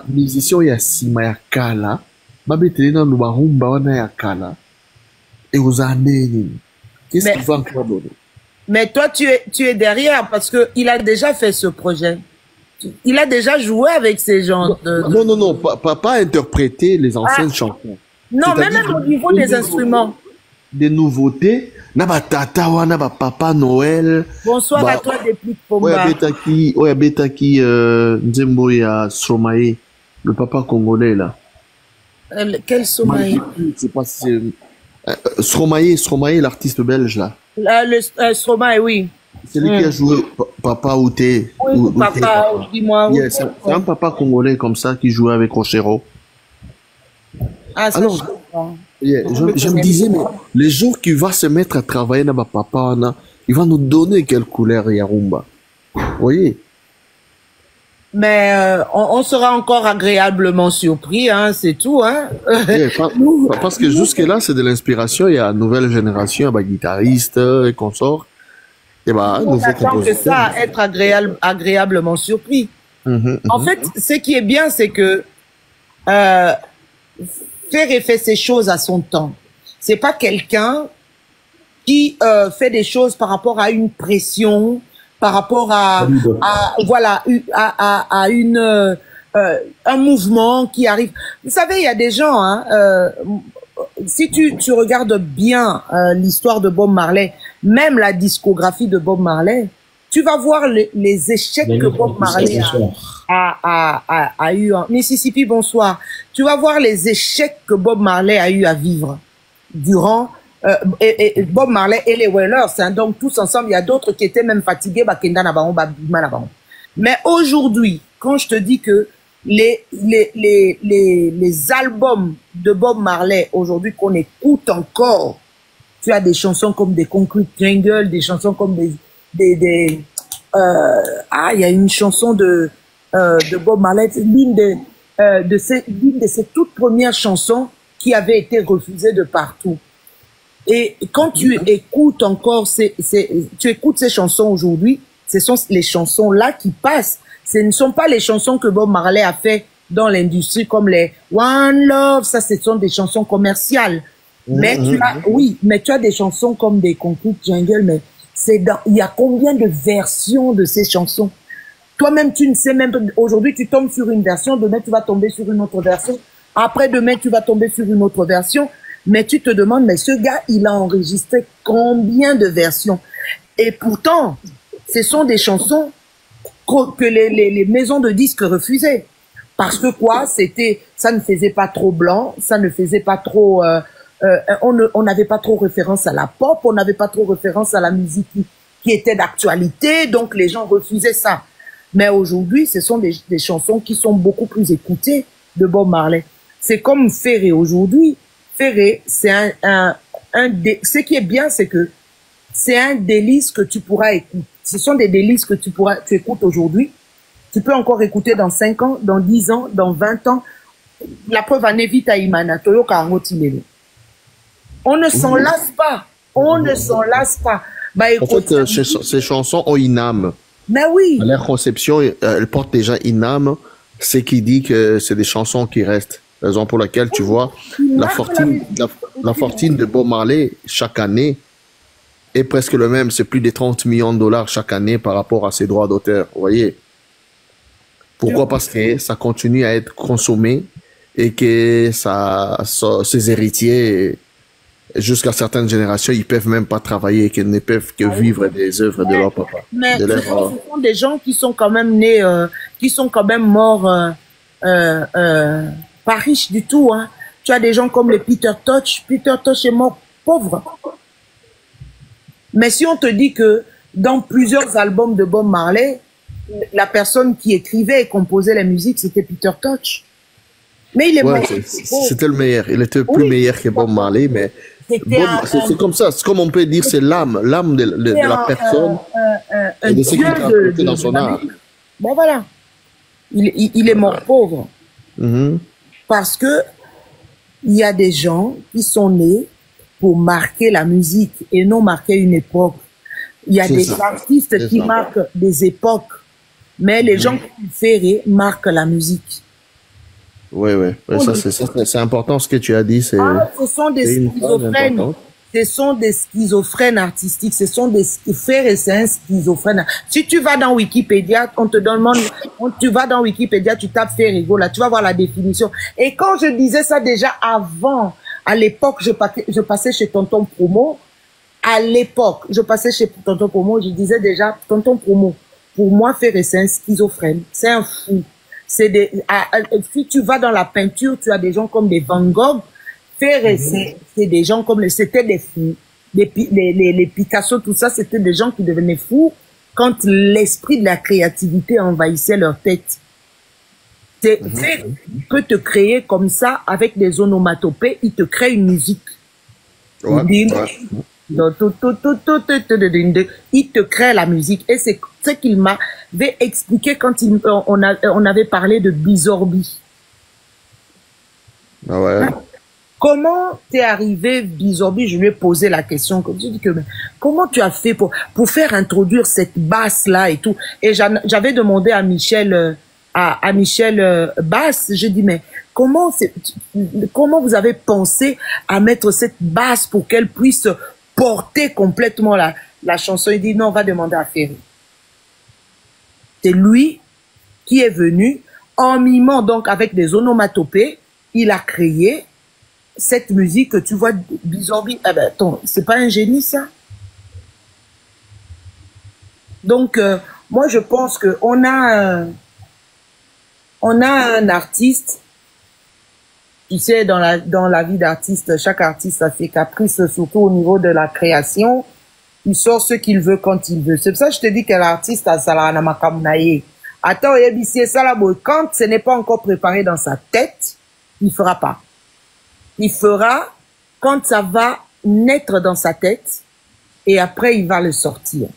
musicien ya sima ya kala, betele na rumba wana ya kala, et aux années, qu'est-ce qu'il va encore donner? Mais toi, tu es derrière parce que il a déjà fait ce projet. Il a déjà joué avec ces gens. Non, pas interpréter les anciennes chansons. Non, même au niveau des instruments. Des nouveautés. Tata wana papa Noël. Bonsoir à toi depuis Pomba. Oya betaki Nzembo ya Stromae, le papa congolais là. Quel Stromae? C'est pas Stromae l'artiste belge là. Le Stromae, oui. C'est lui qui a joué Papa Outé. Oui, Papa, dis-moi. C'est un papa congolais comme ça qui jouait avec Rochero. Ah, ça, alors, je me disais, mais les jours qu'il va se mettre à travailler dans papa, il va nous donner quelle couleur Yarumba. Vous voyez? Mais on sera encore agréablement surpris, hein, c'est tout. Hein. Parce que jusque-là, c'est de l'inspiration. Il y a une nouvelle génération, guitaristes et consorts. Et on attend que ça, être agréablement surpris. En fait, ce qui est bien, c'est que Ferré fait ses choses à son temps. C'est pas quelqu'un qui fait des choses par rapport à une pression, par rapport à un mouvement qui arrive. Vous savez, il y a des gens, hein, si tu regardes bien l'histoire de Bob Marley, même la discographie de Bob Marley, tu vas voir les échecs que Bob Marley a eu en Mississippi. Bonsoir. Tu vas voir les échecs que Bob Marley a eu à vivre durant et Bob Marley et les Wailers, hein, donc tous ensemble. Il y a d'autres qui étaient même fatigués. Mais aujourd'hui, quand je te dis que les albums de Bob Marley aujourd'hui qu'on écoute encore, tu as des chansons comme des Concrete Jungle, des chansons comme il y a une chanson de Bob Marley, l'une de ses toutes premières chansons qui avait été refusée de partout. Et quand tu écoutes encore tu écoutes ces chansons aujourd'hui, ce sont les chansons-là qui passent. Ce ne sont pas les chansons que Bob Marley a fait dans l'industrie comme les One Love, ça ce sont des chansons commerciales. Mais tu as des chansons comme des concours jungle, mais il y a combien de versions de ces chansons? Toi-même, tu ne sais même pas. Aujourd'hui, tu tombes sur une version, demain, tu vas tomber sur une autre version. Après, demain, tu vas tomber sur une autre version. Mais tu te demandes, mais ce gars, il a enregistré combien de versions? Et pourtant, ce sont des chansons que les maisons de disques refusaient. Parce que quoi? Ça ne faisait pas trop blanc, ça ne faisait pas trop, on n'avait pas trop référence à la pop, on n'avait pas trop référence à la musique qui était d'actualité, donc les gens refusaient ça. Mais aujourd'hui, ce sont des chansons qui sont beaucoup plus écoutées de Bob Marley. C'est comme Ferré aujourd'hui. Ferré, c'est ce qui est bien, c'est que c'est un délice que tu pourras écouter. Ce sont des délices que tu écoutes aujourd'hui. Tu peux encore écouter dans 5 ans, dans 10 ans, dans 20 ans. La preuve en est vite à Imana, Toyo Karangotimelo. On ne s'en lasse pas. On ne s'en lasse pas. Bah, écoute, en fait, ces chansons ont une âme. Mais oui. Leur conception, elle porte déjà une âme. C'est qui dit que c'est des chansons qui restent. Raison pour laquelle, tu vois, la fortune de Bob Marley, chaque année, est presque le même. C'est plus de 30 millions de dollars chaque année par rapport à ses droits d'auteur. Vous voyez? Pourquoi? Parce que ça continue à être consommé et que ses héritiers, jusqu'à certaines générations, ils peuvent même pas travailler et qu'ils ne peuvent que vivre des œuvres de leur papa. Mais ce sont des gens qui sont quand même nés, qui sont quand même morts pas riches du tout. Hein. Tu as des gens comme le Peter Tosh. Peter Tosh est mort pauvre. Mais si on te dit que dans plusieurs albums de Bob Marley, la personne qui écrivait et composait la musique, c'était Peter Tosh. Mais il est mort. C'était le meilleur. Il était plus meilleur que Bob Marley, mais c'est comme ça. C'est comme on peut dire, c'est l'âme de la personne et de ce qu'il a apporté dans son art. Ben voilà. Il est mort pauvre. Parce que il y a des gens qui sont nés pour marquer la musique et non marquer une époque. Il y a des artistes qui marquent des époques, mais les gens qui Ferré marquent la musique. Oui. Ça, c'est important ce que tu as dit. Ce sont des schizophrènes. Ce sont des schizophrènes artistiques. Ce sont des Ferré, c'est un schizophrène. Si tu vas dans Wikipédia, on te demande, tu vas dans Wikipédia, tu tapes Ferrigo, là, tu vas voir la définition. Et quand je disais ça déjà avant, à l'époque, je passais chez Tonton Promo. À l'époque, je passais chez Tonton Promo, je disais déjà, Tonton Promo, pour moi, Ferré, c'est un schizophrène. C'est un fou. Si tu vas dans la peinture, tu as des gens comme des Van Gogh. Ferré, c'est des gens comme c'était des fous. Les Picasso, tout ça, c'était des gens qui devenaient fous quand l'esprit de la créativité envahissait leur tête. Ferré peut te créer comme ça avec des onomatopées, il te crée une musique. Il te crée la musique. Et c'est ce qu'il m'avait expliqué quand on avait parlé de Bizorbi. Ah ouais. Comment t'es arrivé, Bizorbi? Je lui ai posé la question. Je dis que, comment tu as fait pour faire introduire cette basse-là et tout? Et j'avais demandé à Michel, à Michel Basse, j'ai dit, mais comment vous avez pensé à mettre cette basse pour qu'elle puisse porter complètement la chanson? Il dit, non, on va demander à Ferré. C'est lui qui est venu en mimant, donc avec des onomatopées, il a créé cette musique que tu vois, Bizorbi. Ah ben, attends, c'est pas un génie, ça? Donc, moi, je pense que on a un artiste, tu sais, dans la vie d'artiste, chaque artiste a ses caprices, surtout au niveau de la création. Il sort ce qu'il veut quand il veut. C'est pour ça que je te dis que l'artiste a Salana Makamnaye. Attends, quand ce n'est pas encore préparé dans sa tête, il fera pas. Il fera quand ça va naître dans sa tête et après il va le sortir.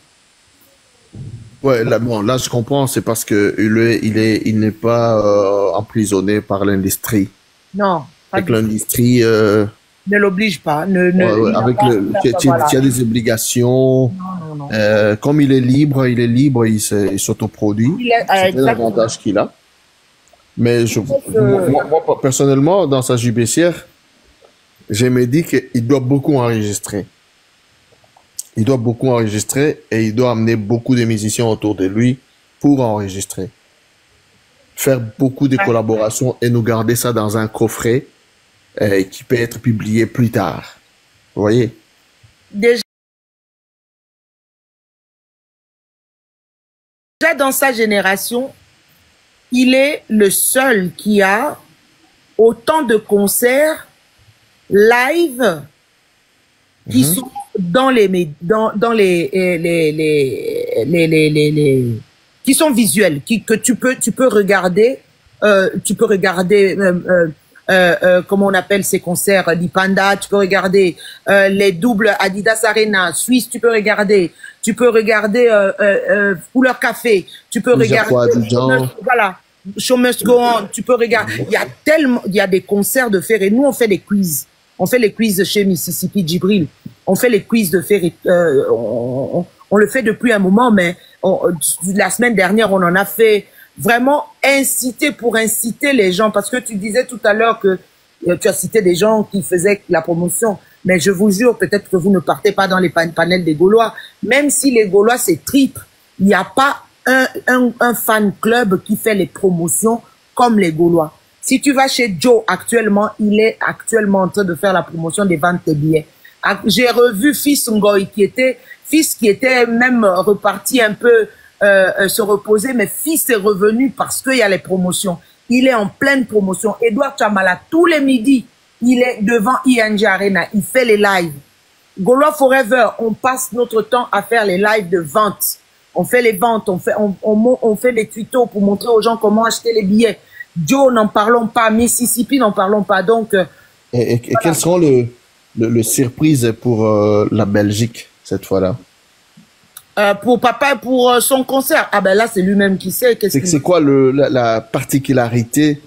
Ouais, là, bon, là je comprends, c'est parce que il n'est pas emprisonné par l'industrie. Non. Avec l'industrie. Ne l'oblige pas. Avec tu as des obligations. Non. Comme il est libre, il s'autoproduit. C'est l'avantage qu'il a. Mais moi, personnellement, dans sa jubessière, je me dis qu'il doit beaucoup enregistrer. Il doit beaucoup enregistrer et il doit amener beaucoup de musiciens autour de lui pour enregistrer. Faire beaucoup de collaborations et nous garder ça dans un coffret qui peut être publié plus tard. Vous voyez? Déjà dans sa génération, il est le seul qui a autant de concerts live qui sont dans les qui sont visuels, que tu peux regarder, comment on appelle ces concerts, l'Ipanda, tu peux regarder les doubles Adidas Arena, Suisse, tu peux regarder Couleur Café, tu peux regarder, voilà, Show Must Go On, tu peux regarder, il y a des concerts de Ferré. Nous, on fait des quiz. On fait les quiz chez Mississippi Djibril. On fait les quiz de Ferré. On le fait depuis un moment, mais la semaine dernière, on en a fait vraiment pour inciter les gens. Parce que tu disais tout à l'heure que tu as cité des gens qui faisaient la promotion. Mais je vous jure, peut-être que vous ne partez pas dans les panels des Gaulois. Même si les Gaulois, c'est triple, il n'y a pas un fan club qui fait les promotions comme les Gaulois. Si tu vas chez Joe actuellement, il est actuellement en train de faire la promotion des ventes de billets. J'ai revu Fils Ngoy qui était même reparti un peu se reposer, mais Fils est revenu parce qu'il y a les promotions. Il est en pleine promotion. Edouard Chamala, tous les midis, il est devant ING Arena, il fait les lives. Gaulois Forever, on passe notre temps à faire les lives de vente. On fait les ventes, on fait des tutos pour montrer aux gens comment acheter les billets. Joe, n'en parlons pas. Mississippi, n'en parlons pas. Donc, et voilà. Quelles seront le surprise pour la Belgique cette fois-là? Pour papa, pour son concert. Ah ben là, c'est lui-même qui sait. C'est quoi la particularité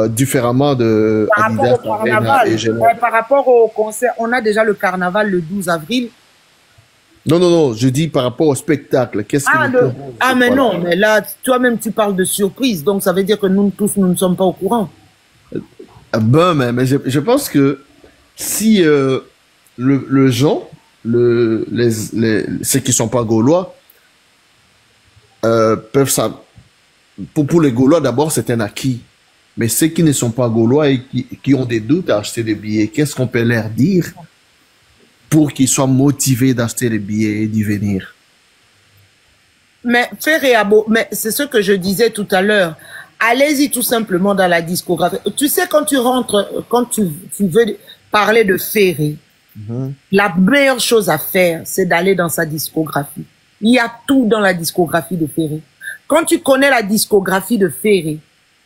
différemment de par rapport au carnaval? Par rapport au concert, on a déjà le carnaval le 12 avril. Non, je dis par rapport au spectacle. Qu'est-ce que mais non, mais là, toi-même, tu parles de surprise, donc ça veut dire que nous tous, nous ne sommes pas au courant. Mais je pense que si le gens, ceux qui sont pas Gaulois, peuvent savoir. Pour les Gaulois, d'abord, c'est un acquis. Mais ceux qui ne sont pas Gaulois et qui ont des doutes à acheter des billets, qu'est-ce qu'on peut leur dire pour qu'ils soient motivés d'acheter les billets et d'y venir? Mais mais c'est ce que je disais tout à l'heure. Allez-y tout simplement dans la discographie. Tu sais, quand tu rentres, quand tu veux parler de Ferré, la meilleure chose à faire, c'est d'aller dans sa discographie. Il y a tout dans la discographie de Ferré. Quand tu connais la discographie de Ferré,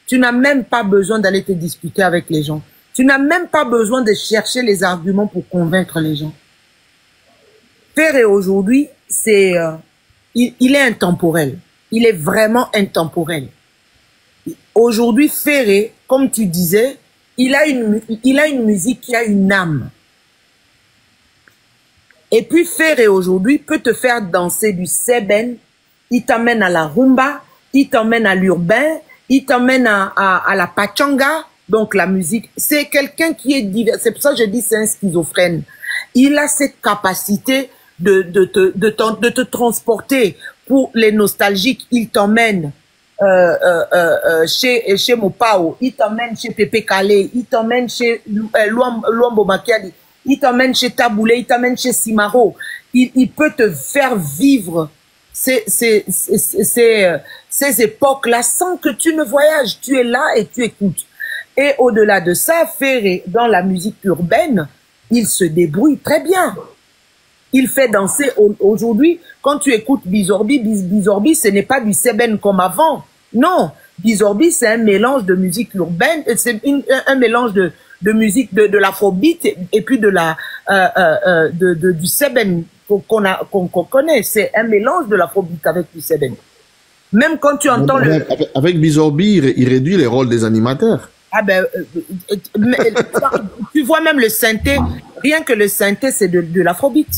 tu n'as même pas besoin d'aller te disputer avec les gens. Tu n'as même pas besoin de chercher les arguments pour convaincre les gens. Ferré aujourd'hui, il est intemporel. Il est vraiment intemporel. Aujourd'hui, Ferré, comme tu disais, il a une musique qui a une âme. Et puis Ferré aujourd'hui peut te faire danser du seben, il t'emmène à la rumba, il t'emmène à l'urbain, il t'emmène à la pachanga. Donc la musique, c'est quelqu'un qui est divers. C'est pour ça que je dis c'est un schizophrène. Il a cette capacité de te transporter. Pour les nostalgiques, il t'emmène chez Mopao, il t'emmène chez Pepe Kale, il t'emmène chez Luambo Makiadi, il t'emmène chez Taboulé, il t'emmène chez Simaro. Il peut te faire vivre ces époques-là sans que tu ne voyages. Tu es là et tu écoutes. Et au-delà de ça, Ferré, dans la musique urbaine, il se débrouille très bien. Il fait danser aujourd'hui. Quand tu écoutes Bizorbi, ce n'est pas du seben comme avant. Non, Bizorbi, c'est un mélange de musique urbaine, c'est un mélange de musique de l'afrobeat et puis de du seben qu'on connaît. C'est un mélange de l'afrobeat avec du seben. Même quand tu entends avec Bizorbi, il réduit les rôles des animateurs. Ah ben, tu vois même le synthé, rien que le synthé, c'est de l'afrobeat.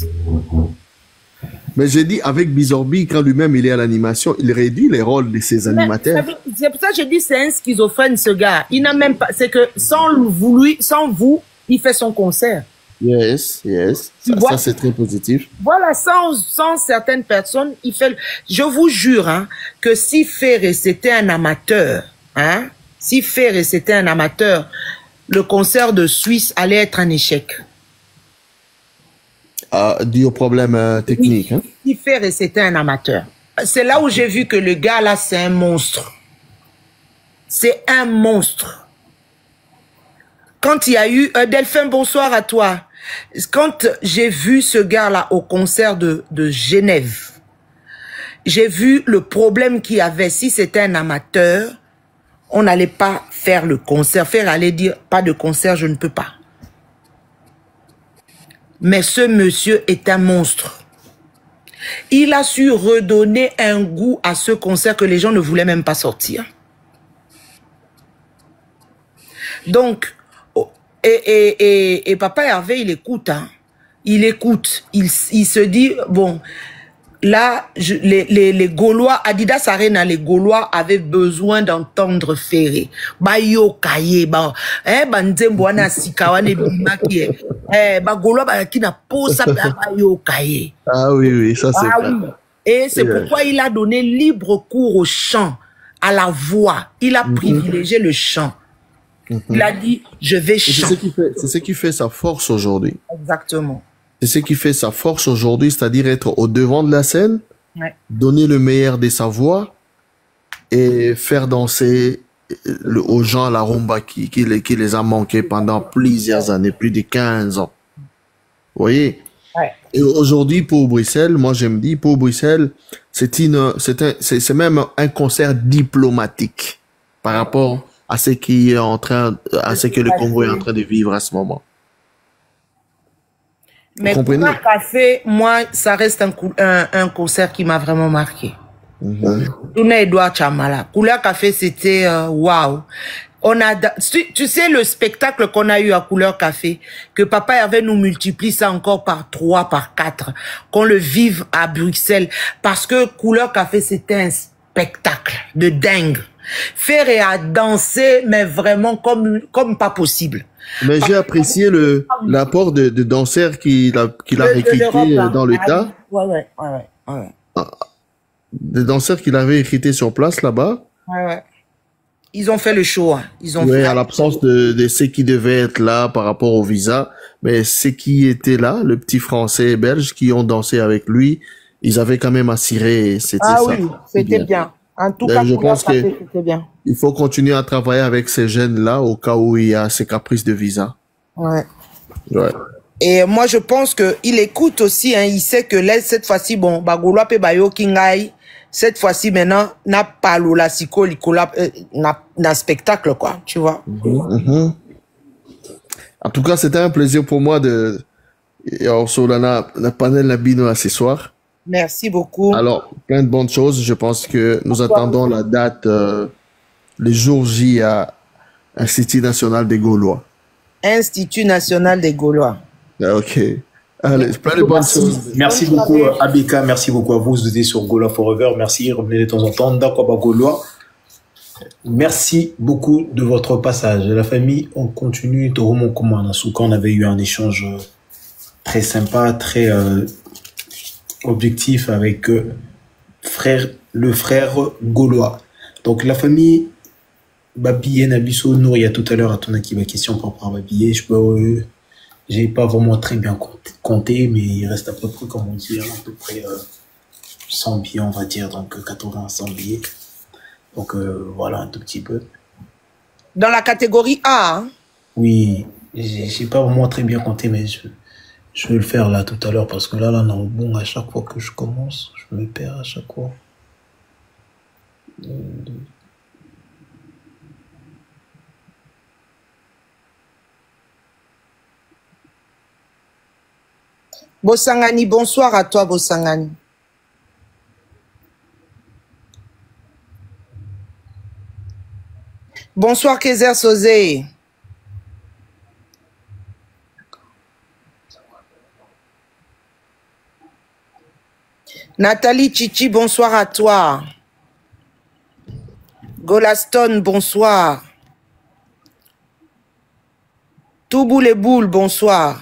Mais j'ai dit, avec Bizorbi, quand lui-même il est à l'animation, il réduit les rôles de ses animateurs. C'est pour ça que je dis c'est un schizophrène, ce gars. Il n'a même pas... C'est que sans vous, il fait son concert. Yes. Ça c'est très positif. Voilà, sans certaines personnes, il fait... Je vous jure hein, que si Ferré c'était un amateur, hein, si Ferré c'était un amateur, le concert de Suisse allait être un échec. Dû au problème technique. Hein? Si Ferré c'était un amateur. C'est là où j'ai vu que le gars là, c'est un monstre. C'est un monstre. Quand il y a eu... Delphin, bonsoir à toi. Quand j'ai vu ce gars-là au concert de Genève, j'ai vu le problème qu'il y avait. Si c'était un amateur, on n'allait pas faire le concert. Faire aller dire, pas de concert, je ne peux pas. Mais ce monsieur est un monstre. Il a su redonner un goût à ce concert que les gens ne voulaient même pas sortir. Donc, et Papa Hervé, il écoute, hein. Il écoute. Il se dit, bon, là, les Gaulois, Adidas Arena, les Gaulois avaient besoin d'entendre Ferré. Ba yo kaye, ba, nzemboana sikawane bimakie. Ba Gaulois, ba kina posa, ba yo kaye. Ah oui, ça c'est clair. Oui. Et c'est pourquoi il a donné libre cours au chant, à la voix. Il a privilégié le chant. Il a dit, je vais chanter. C'est ce qui fait sa force aujourd'hui. Exactement. C'est ce qui fait sa force aujourd'hui, c'est-à-dire être au devant de la scène, donner le meilleur de sa voix et faire danser aux gens la rumba qui les a manqués pendant plusieurs années, plus de 15 ans. Vous voyez? Et aujourd'hui, pour Bruxelles, moi je me dis, pour Bruxelles, c'est même un concert diplomatique par rapport à ce qui est ce que le Congo est en train de vivre à ce moment. Mais Couleur Café, moi, ça reste un concert qui m'a vraiment marqué. Tourné Edouard Chamala. Couleur Café, c'était waouh. Tu sais le spectacle qu'on a eu à Couleur Café, que Papa Hervé nous multiplie ça encore par 3, par 4, qu'on le vive à Bruxelles, parce que Couleur Café, c'était un spectacle de dingue. Ferré a dansé, mais vraiment comme pas possible. Mais j'ai apprécié l'apport de danseurs qu'il a recruté dans le tas. Ouais. Des danseurs qu'il avait recrutés sur place là-bas. Ouais. Ils ont fait le show. Hein. À l'absence de ceux qui devaient être là par rapport au visa. Mais ceux qui étaient là, le petit français et belge qui ont dansé avec lui, ils avaient quand même assuré. C'était ça. Ah oui, c'était bien. En tout cas, je pense c'était bien. Il faut continuer à travailler avec ces jeunes-là au cas où il y a ces caprices de visa. Ouais. Et moi, je pense qu'il écoute aussi, hein, il sait que là, cette fois-ci, bon, Bagolo pe bayo kingai, cette fois-ci, maintenant, n'a pas la siko, n'a spectacle, quoi, tu vois. En tout cas, c'était un plaisir pour moi de, sur la panel Labino ce soir. Merci beaucoup. Alors, plein de bonnes choses. Je pense que nous attendons la date, le jour J à Institut National des Gaulois. Institut National des Gaulois. Ok. Allez, plein de bonnes choses. Merci beaucoup, Abika. Merci beaucoup à vous. Vous êtes sur Gaulois Forever. Merci. Revenez de temps en temps. D'accord, Gaulois. Merci beaucoup de votre passage. La famille, on continue. On avait eu un échange très sympa, très objectif avec le frère Gaulois. Donc la famille Babié Nabiso Nouria tout à l'heure à ton ma question par rapport à Babié. J'ai pas vraiment très bien compté, mais il reste à peu près, comme on dit, à peu près 100 billets, on va dire, donc 80 100 billets. Donc voilà, un tout petit peu. Dans la catégorie A, hein? Oui, j'ai pas vraiment très bien compté, mais je vais le faire là tout à l'heure parce que là, non, bon, à chaque fois que je commence, je me perds à chaque fois. Bossangani, bonsoir à toi, Bossangani. Bonsoir, Kézer Sosé. Nathalie Chichi, bonsoir à toi. Golaston, bonsoir. Toubou les boules, bonsoir.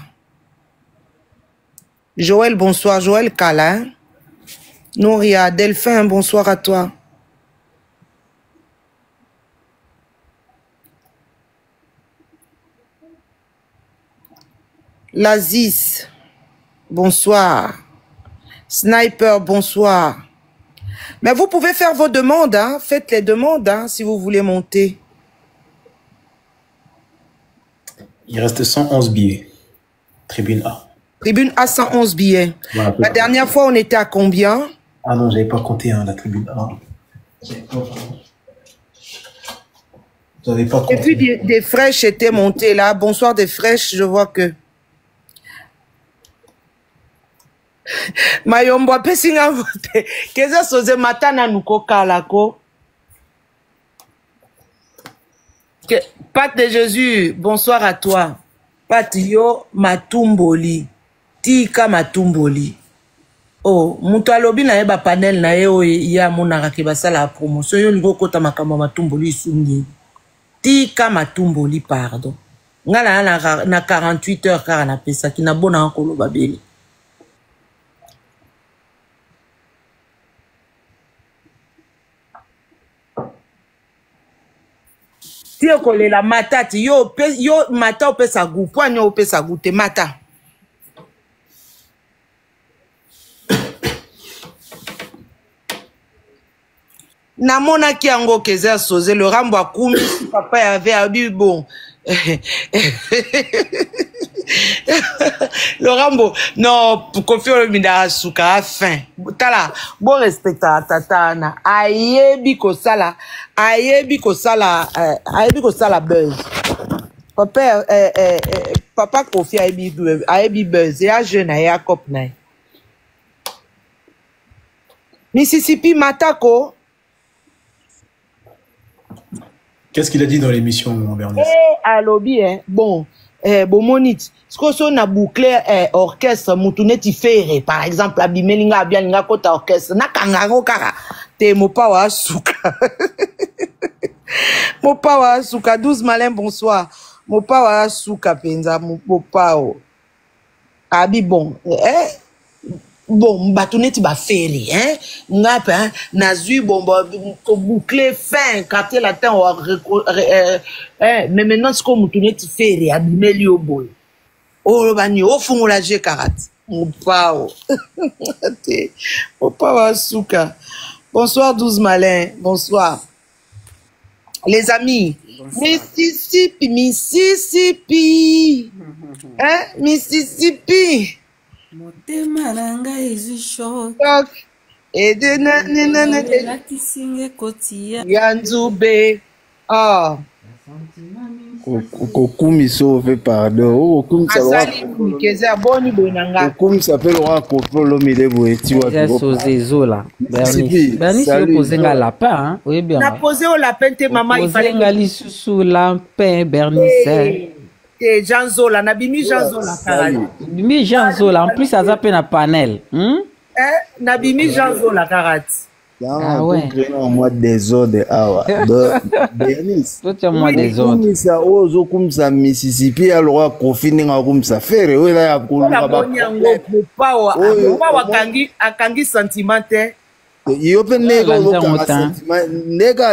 Joël, bonsoir. Joël Calin. Nouria, Delphin, bonsoir à toi. Lazis, bonsoir. Sniper, bonsoir. Mais vous pouvez faire vos demandes, hein. Faites les demandes, hein, si vous voulez monter. Il reste 111 billets. Tribune A. Tribune A, 111 billets. Voilà, la dernière fois, on était à combien? Ah non, j'avais pas compté hein, la tribune A. Vous n'avez pas compté. Et puis des fraîches étaient montées là. Bonsoir des fraîches, je vois que... Mayombo apesinga vote. Keza soze matana nuko kalako. Pâte de Jésus, bonsoir à toi. Pâte yo matumboli. Tika matumboli. Oh, mutu alobi na yeba panel na ye o ya monaka ke basala promotion yo liko kota makambo matumboli sungi. Tika matumboli pardon. Ngala na 48 heures kaka na pesa ki na bona nkolo babeli. Si yo kolela matati yo mata opesa gu poani opesa gu te mata. Namona ki yango keza soze le rambo akumi papa avait abi bon. Le rambo non confier le mina suka a fin. Tala bon respecta tatana ayebi ko sala buzz. Papa confier ayebi buzz ya jeune ya cop na. Mississippi Matako. Qu'est-ce qu'il a dit dans l'émission, Bernice? Alobi, hein. Bon, monite. Ce que son a bouclé orchestre, Moutouneti Ferre, par exemple, Abimelinga, Abialinga, Kota orchestre, na kangaro kara, te mopawa suka. Mopawa suka, 12 malin, bonsoir. Mopawa suka, penza, mopao. Abi bon, bon, Batuneti ba ferry, hein, ngap, hein, nazui, bon, bouclé fin, quartier latin, mais maintenant, c'est comme Batuneti ferry, abîmé li au boy. Oh, bani, au fond, la j'ai karat. Mon pao. Mon pao asuka. Bonsoir, 12 malins. Bonsoir. Les amis. Bonsoir. Mississippi. Hein, Mississippi. Motema nanga ezi shock. Et de Yanzube. Ah. Kokumi sauve pardon. Kokumi s'appelle Roi Kopolo Milebo et tu vois. Bernice posé un lapin, hein. Oui bien. On a posé au lapin tes maman il fallait ngali sous lapin Bernice. Et Jean Zola, Nabimi Jean Zola. Nabimi Jean Zola, en plus ça s'appelle un panel. Nabimi Jean Zola, Karat. Ah ouais. En mois de désordre, Bernice. Toi tu as mois de désordre. Comme ça, ozo comme ça Mississippi, alors confining comme ça faire. Oui là ya kolunga ba. Akangi sentimental. Yope nega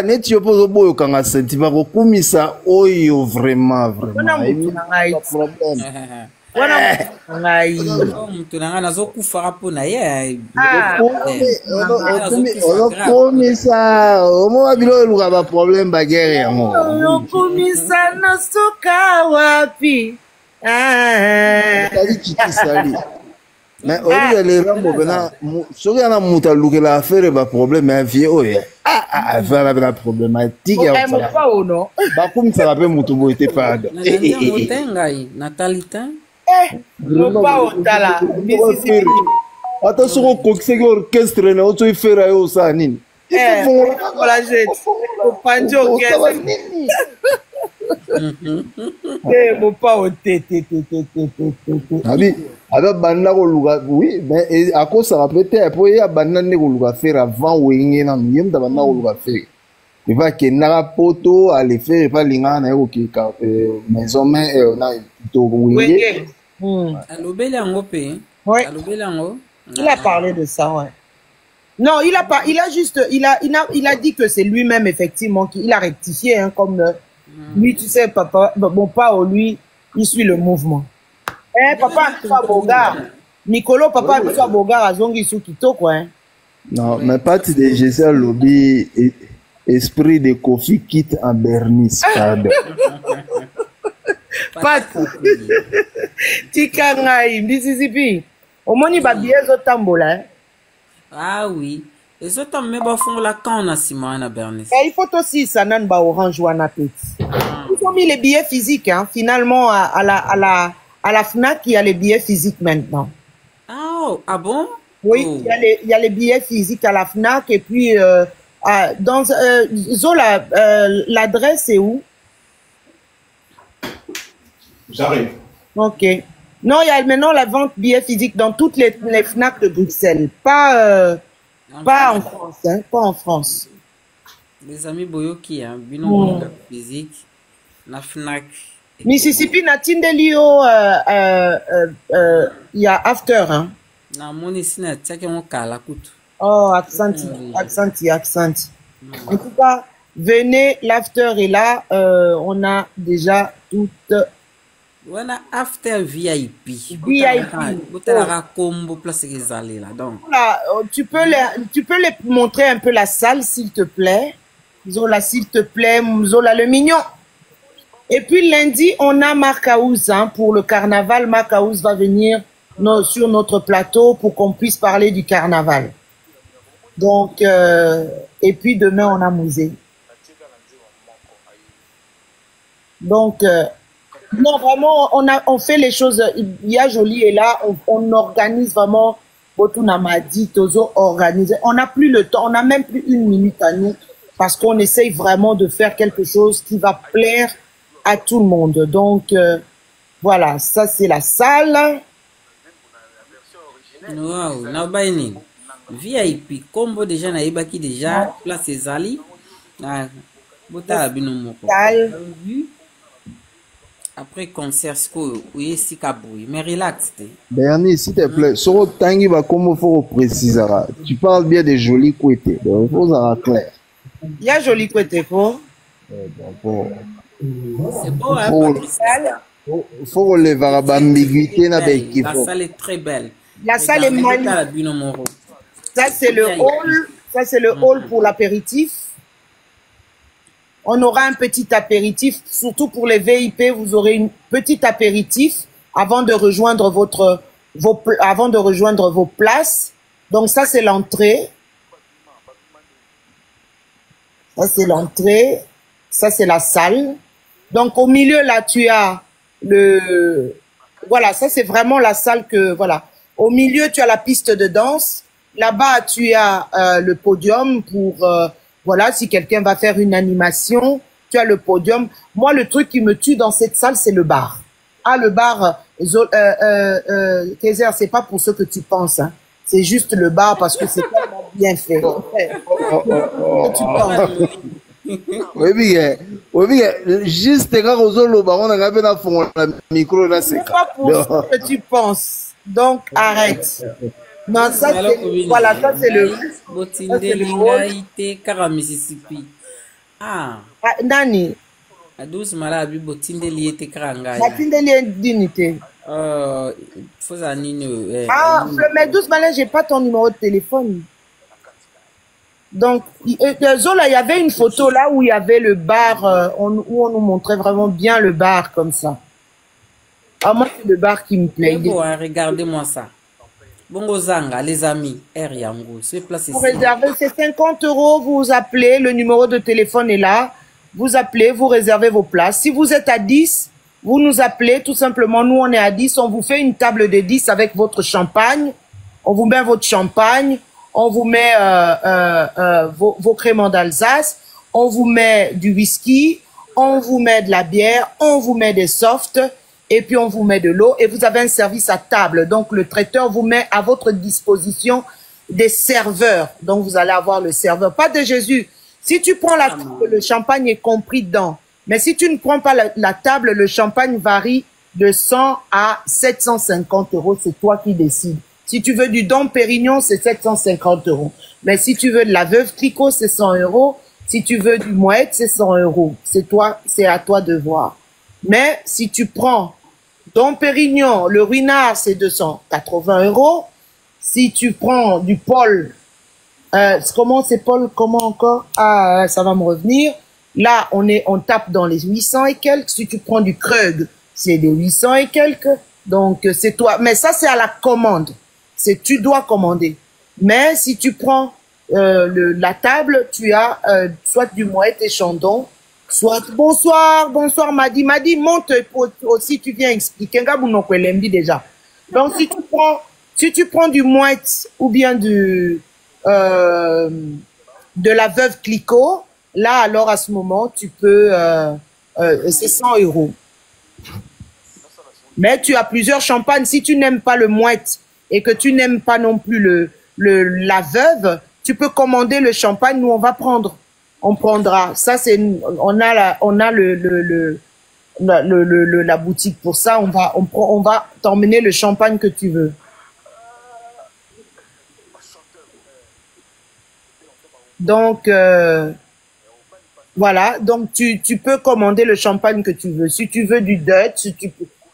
neti yope zoboyo kanga sentiment ko kumisa oyo vraiment. Wana ngai mutu nanga nazokufa rapo na ye. Komisa omo abilo luka ba problème ba guerre yango. Komisa na soka wapi? Tali chikisali. Mais au lieu de rambo bena soki ana muta lukela affaire ba problème un vieux oye. Affaire la problématique ya ça. Ba kumisa ba pe mutu bo était pas. Natalita. Attention au coxé orchestre na auto ifera yo sa nini. Voilà jet. Panjo Mon pas au tété. Avec banda oui, mais à cause ça peut-être pour y a banda ne faire avant ou y na miem da banda faire. Il va que na poto aller faire pas linga na ok maison mais na to Oui. Alobelango pe. Ouais. Alobelango. Il a parlé de ça, ouais. Non, il a dit que c'est lui-même, effectivement, qu'il a rectifié, hein, comme lui, tu sais, papa, bon, pas lui, il suit le mouvement. Eh, papa, tu sois Bogar. Nicolo, papa, tu sois Bogar, à Zongi sous Kito, quoi, hein. Non, mais pas de GC lobby, esprit de Kofi quitte en Bernice, pardon. Pas Tikangai, Mississippi. Au moins, il va bien au tambola. Ah oui. Les autres, mais bon, font la canne à Simone à Bernice. Il faut aussi, ça n'a pas orange ou un appétit. Ils ont mis les billets physiques, hein. Finalement, à la FNAC, il y a les billets physiques maintenant. Ah bon? Oui, oh. Il y a les billets physiques à la FNAC et puis, Zola, l'adresse est où? J'arrive. Ok. Non, il y a maintenant la vente billets physiques dans toutes les FNAC de Bruxelles. Pas en France, hein. Pas en France. Les amis Boyoki, hein. Binon physique, la FNAC. Mississippi, Natindelio, il y a After, hein. Non, mon ici, n'a pas qu'on cala coûte. Oh, accent. En tout cas, venez, l'After est là. On a déjà toutes. Voilà, after VIP. VIP. Combo place les allées là donc. Voilà, tu peux les montrer un peu la salle s'il te plaît. Zola s'il te plaît, Zola le mignon. Et puis lundi, on a Marcaouz hein, pour le carnaval. Marcaouz va venir sur notre plateau pour qu'on puisse parler du carnaval. Donc et puis demain on a Mouzé. Donc non, vraiment, on fait les choses. Il y a Jolie et là, on organise vraiment. Botuna m'a dit, Tozo organiser. On n'a plus le temps, on n'a même plus une minute à nous parce qu'on essaye vraiment de faire quelque chose qui va plaire à tout le monde. Donc, voilà, ça c'est la salle. Wow, Nabaini. VIP, combo déjà, Naïbaki déjà, place ses alliés. Bota Binomoko. Après concert, oui, c'est Kaboui, mais relax. Bernie, s'il te plaît, sur Tangi va comme il faut préciser. Tu parles bien de Jolie Kouete, donc il faut ça clair. Il y a Jolie Kouete, quoi. C'est beau, hein, il faut relever l'ambiguïté. La salle est très belle. La salle est magnifique. Ça, c'est le hall. Ça, c'est le hall pour l'apéritif. On aura un petit apéritif, surtout pour les VIP, vous aurez une petite apéritif avant de rejoindre vos places. Donc ça c'est l'entrée. Ça c'est l'entrée. Ça c'est la salle. Donc au milieu là tu as voilà, ça c'est vraiment la salle que voilà. Au milieu tu as la piste de danse. Là-bas tu as le podium pour voilà, si quelqu'un va faire une animation, tu as le podium. Moi, le truc qui me tue dans cette salle, c'est le bar. Ah, le bar, Kaiser, c'est pas pour ce que tu penses, hein. C'est juste le bar parce que c'est tellement bien fait. Tu penses. Oui, bien, juste quand on a baron, on a bien la micro là, c'est pas pour ce que tu penses. Donc, arrête. Non, ça c'est voilà, ça c'est le Mississippi. Ah, Nani. A 12 malabi botindeli était karanga. Botindeli dignité. Faut anine. Ah, mais 12 malais, j'ai pas ton numéro de téléphone. Donc, Zola, il y avait une photo là où il y avait le bar, où on nous montrait vraiment bien le bar comme ça. Ah, moi, c'est le bar qui me plaît. Bon, regardez-moi ça. Bongo Zanga, les amis, Yango, c'est placé. Pour réserver, c'est 50 €, vous appelez, le numéro de téléphone est là. Vous appelez, vous réservez vos places. Si vous êtes à 10, vous nous appelez, tout simplement, nous on est à 10, on vous fait une table de 10 avec votre champagne. On vous met votre champagne, on vous met vos créments d'Alsace, on vous met du whisky, on vous met de la bière, on vous met des softs, et puis on vous met de l'eau, et vous avez un service à table. Donc le traiteur vous met à votre disposition des serveurs. Donc vous allez avoir le serveur. Pas de Jésus. Si tu prends la table, le champagne est compris dedans. Mais si tu ne prends pas la table, le champagne varie de 100 à 750 €. C'est toi qui décides. Si tu veux du Dom Pérignon, c'est 750 €. Mais si tu veux de la Veuve Clicquot, c'est 100 €. Si tu veux du Moët, c'est 100 €. C'est toi, c'est à toi de voir. Mais si tu prends Dom Pérignon, le Ruinart, c'est 280 €. Si tu prends du Paul, comment c'est Paul, comment encore? Ah, ça va me revenir. Là, on tape dans les 800 et quelques. Si tu prends du Krug, c'est des 800 et quelques. Donc, c'est toi. Mais ça, c'est à la commande. Tu dois commander. Mais si tu prends la table, tu as soit du Moët et Chandon, soit bonsoir Madi. Madi, monte aussi, tu viens expliquer. Déjà. Donc, si tu prends du Moët ou bien de la Veuve Clicquot, là, alors, à ce moment, tu peux, c'est 100 €. Mais tu as plusieurs champagnes. Si tu n'aimes pas le Moët et que tu n'aimes pas non plus la Veuve, tu peux commander le champagne. Nous, on va prendre. On prendra. Ça, on a la boutique pour ça. On va t'emmener le champagne que tu veux. Donc, voilà. Donc, tu peux commander le champagne que tu veux. Si tu veux du Dutch,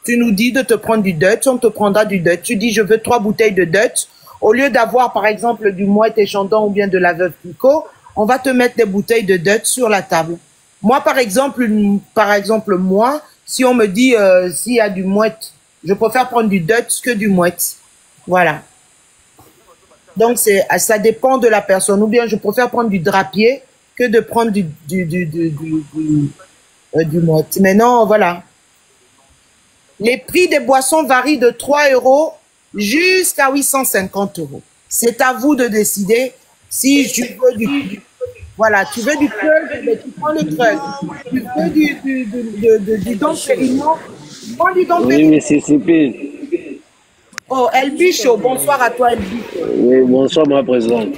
tu nous dis de te prendre du Dutch, on te prendra du Dutch. Tu dis, je veux 3 bouteilles de Dutch. Au lieu d'avoir, par exemple, du Moët et Chandon ou bien de la Veuve Clicquot, on va te mettre des bouteilles de Dutch sur la table. Moi, par exemple, moi, si on me dit, s'il y a du Moët, je préfère prendre du Dutch que du Moët. Voilà. Donc, ça dépend de la personne. Ou bien, je préfère prendre du Drapier que de prendre du Moët. Maintenant, voilà. Les prix des boissons varient de 3 € jusqu'à 850 €. C'est à vous de décider si tu veux voilà, tu veux du Krug, mais tu prends le Krug. Tu veux du Dom Pérignon, tu prends du Dom Pérignon. Oui, Mississippi. Oh, El Bicho, bonsoir à toi, El Bicho. Oui, bonsoir, ma présidente.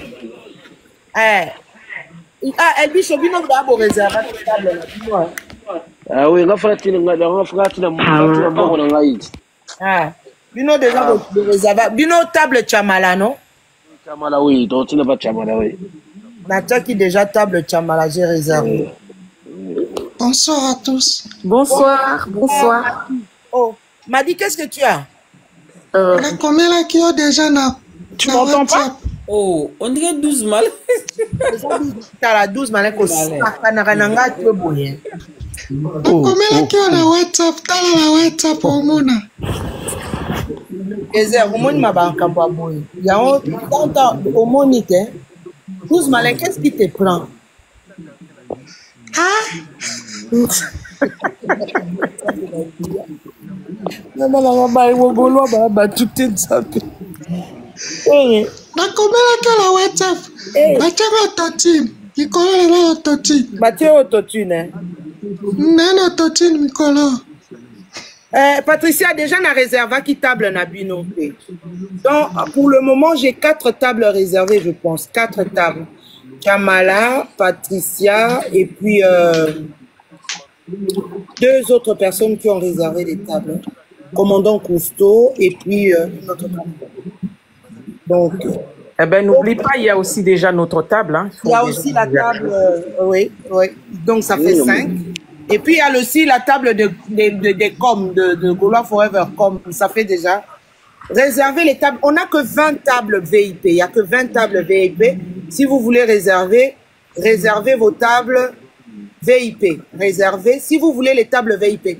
El Bicho, bino d'abord réservé table là. Ah oui, on fera bino déjà réservé. Bino table Chamala, non? Chamala, oui, donc tu n'as pas Chamala, oui. Qui déjà table Chamala, j'ai réservé. Bonsoir à tous. Bonsoir, bonsoir. Oh, Madi, qu'est-ce que tu as? La combien là qui a déjà na. Tu m'entends pas? Oh, on dirait 12 mal. T'as la 12 mal, tu combien là qui a la WhatsApp? T'as la WhatsApp au Mona. Au Mona, ma banque, il y a au Monique, 12 malins, qu'est-ce qui te prend? Na combien là la WhatsApp? Batia autotune. Nicolas la autotune. Batia autotune. Non autotune Nicolas. Patricia déjà n'a réservé qui table na bino. Donc pour le moment j'ai 4 tables réservées, je pense 4 tables. Kamala, Patricia et puis 2 autres personnes qui ont réservé des tables. Commandant Cousteau et puis notre table. Donc eh ben n'oublie pas, il y a aussi déjà notre table. Hein. Il y a aussi la table, oui. Donc ça fait 5. Et puis il y a aussi la table des coms, de Gaulois Forever Com. Ça fait déjà. Réservez les tables. On n'a que 20 tables VIP. Il n'y a que 20 tables VIP. Si vous voulez réservez vos tables VIP. Réservez. Si vous voulez les tables VIP.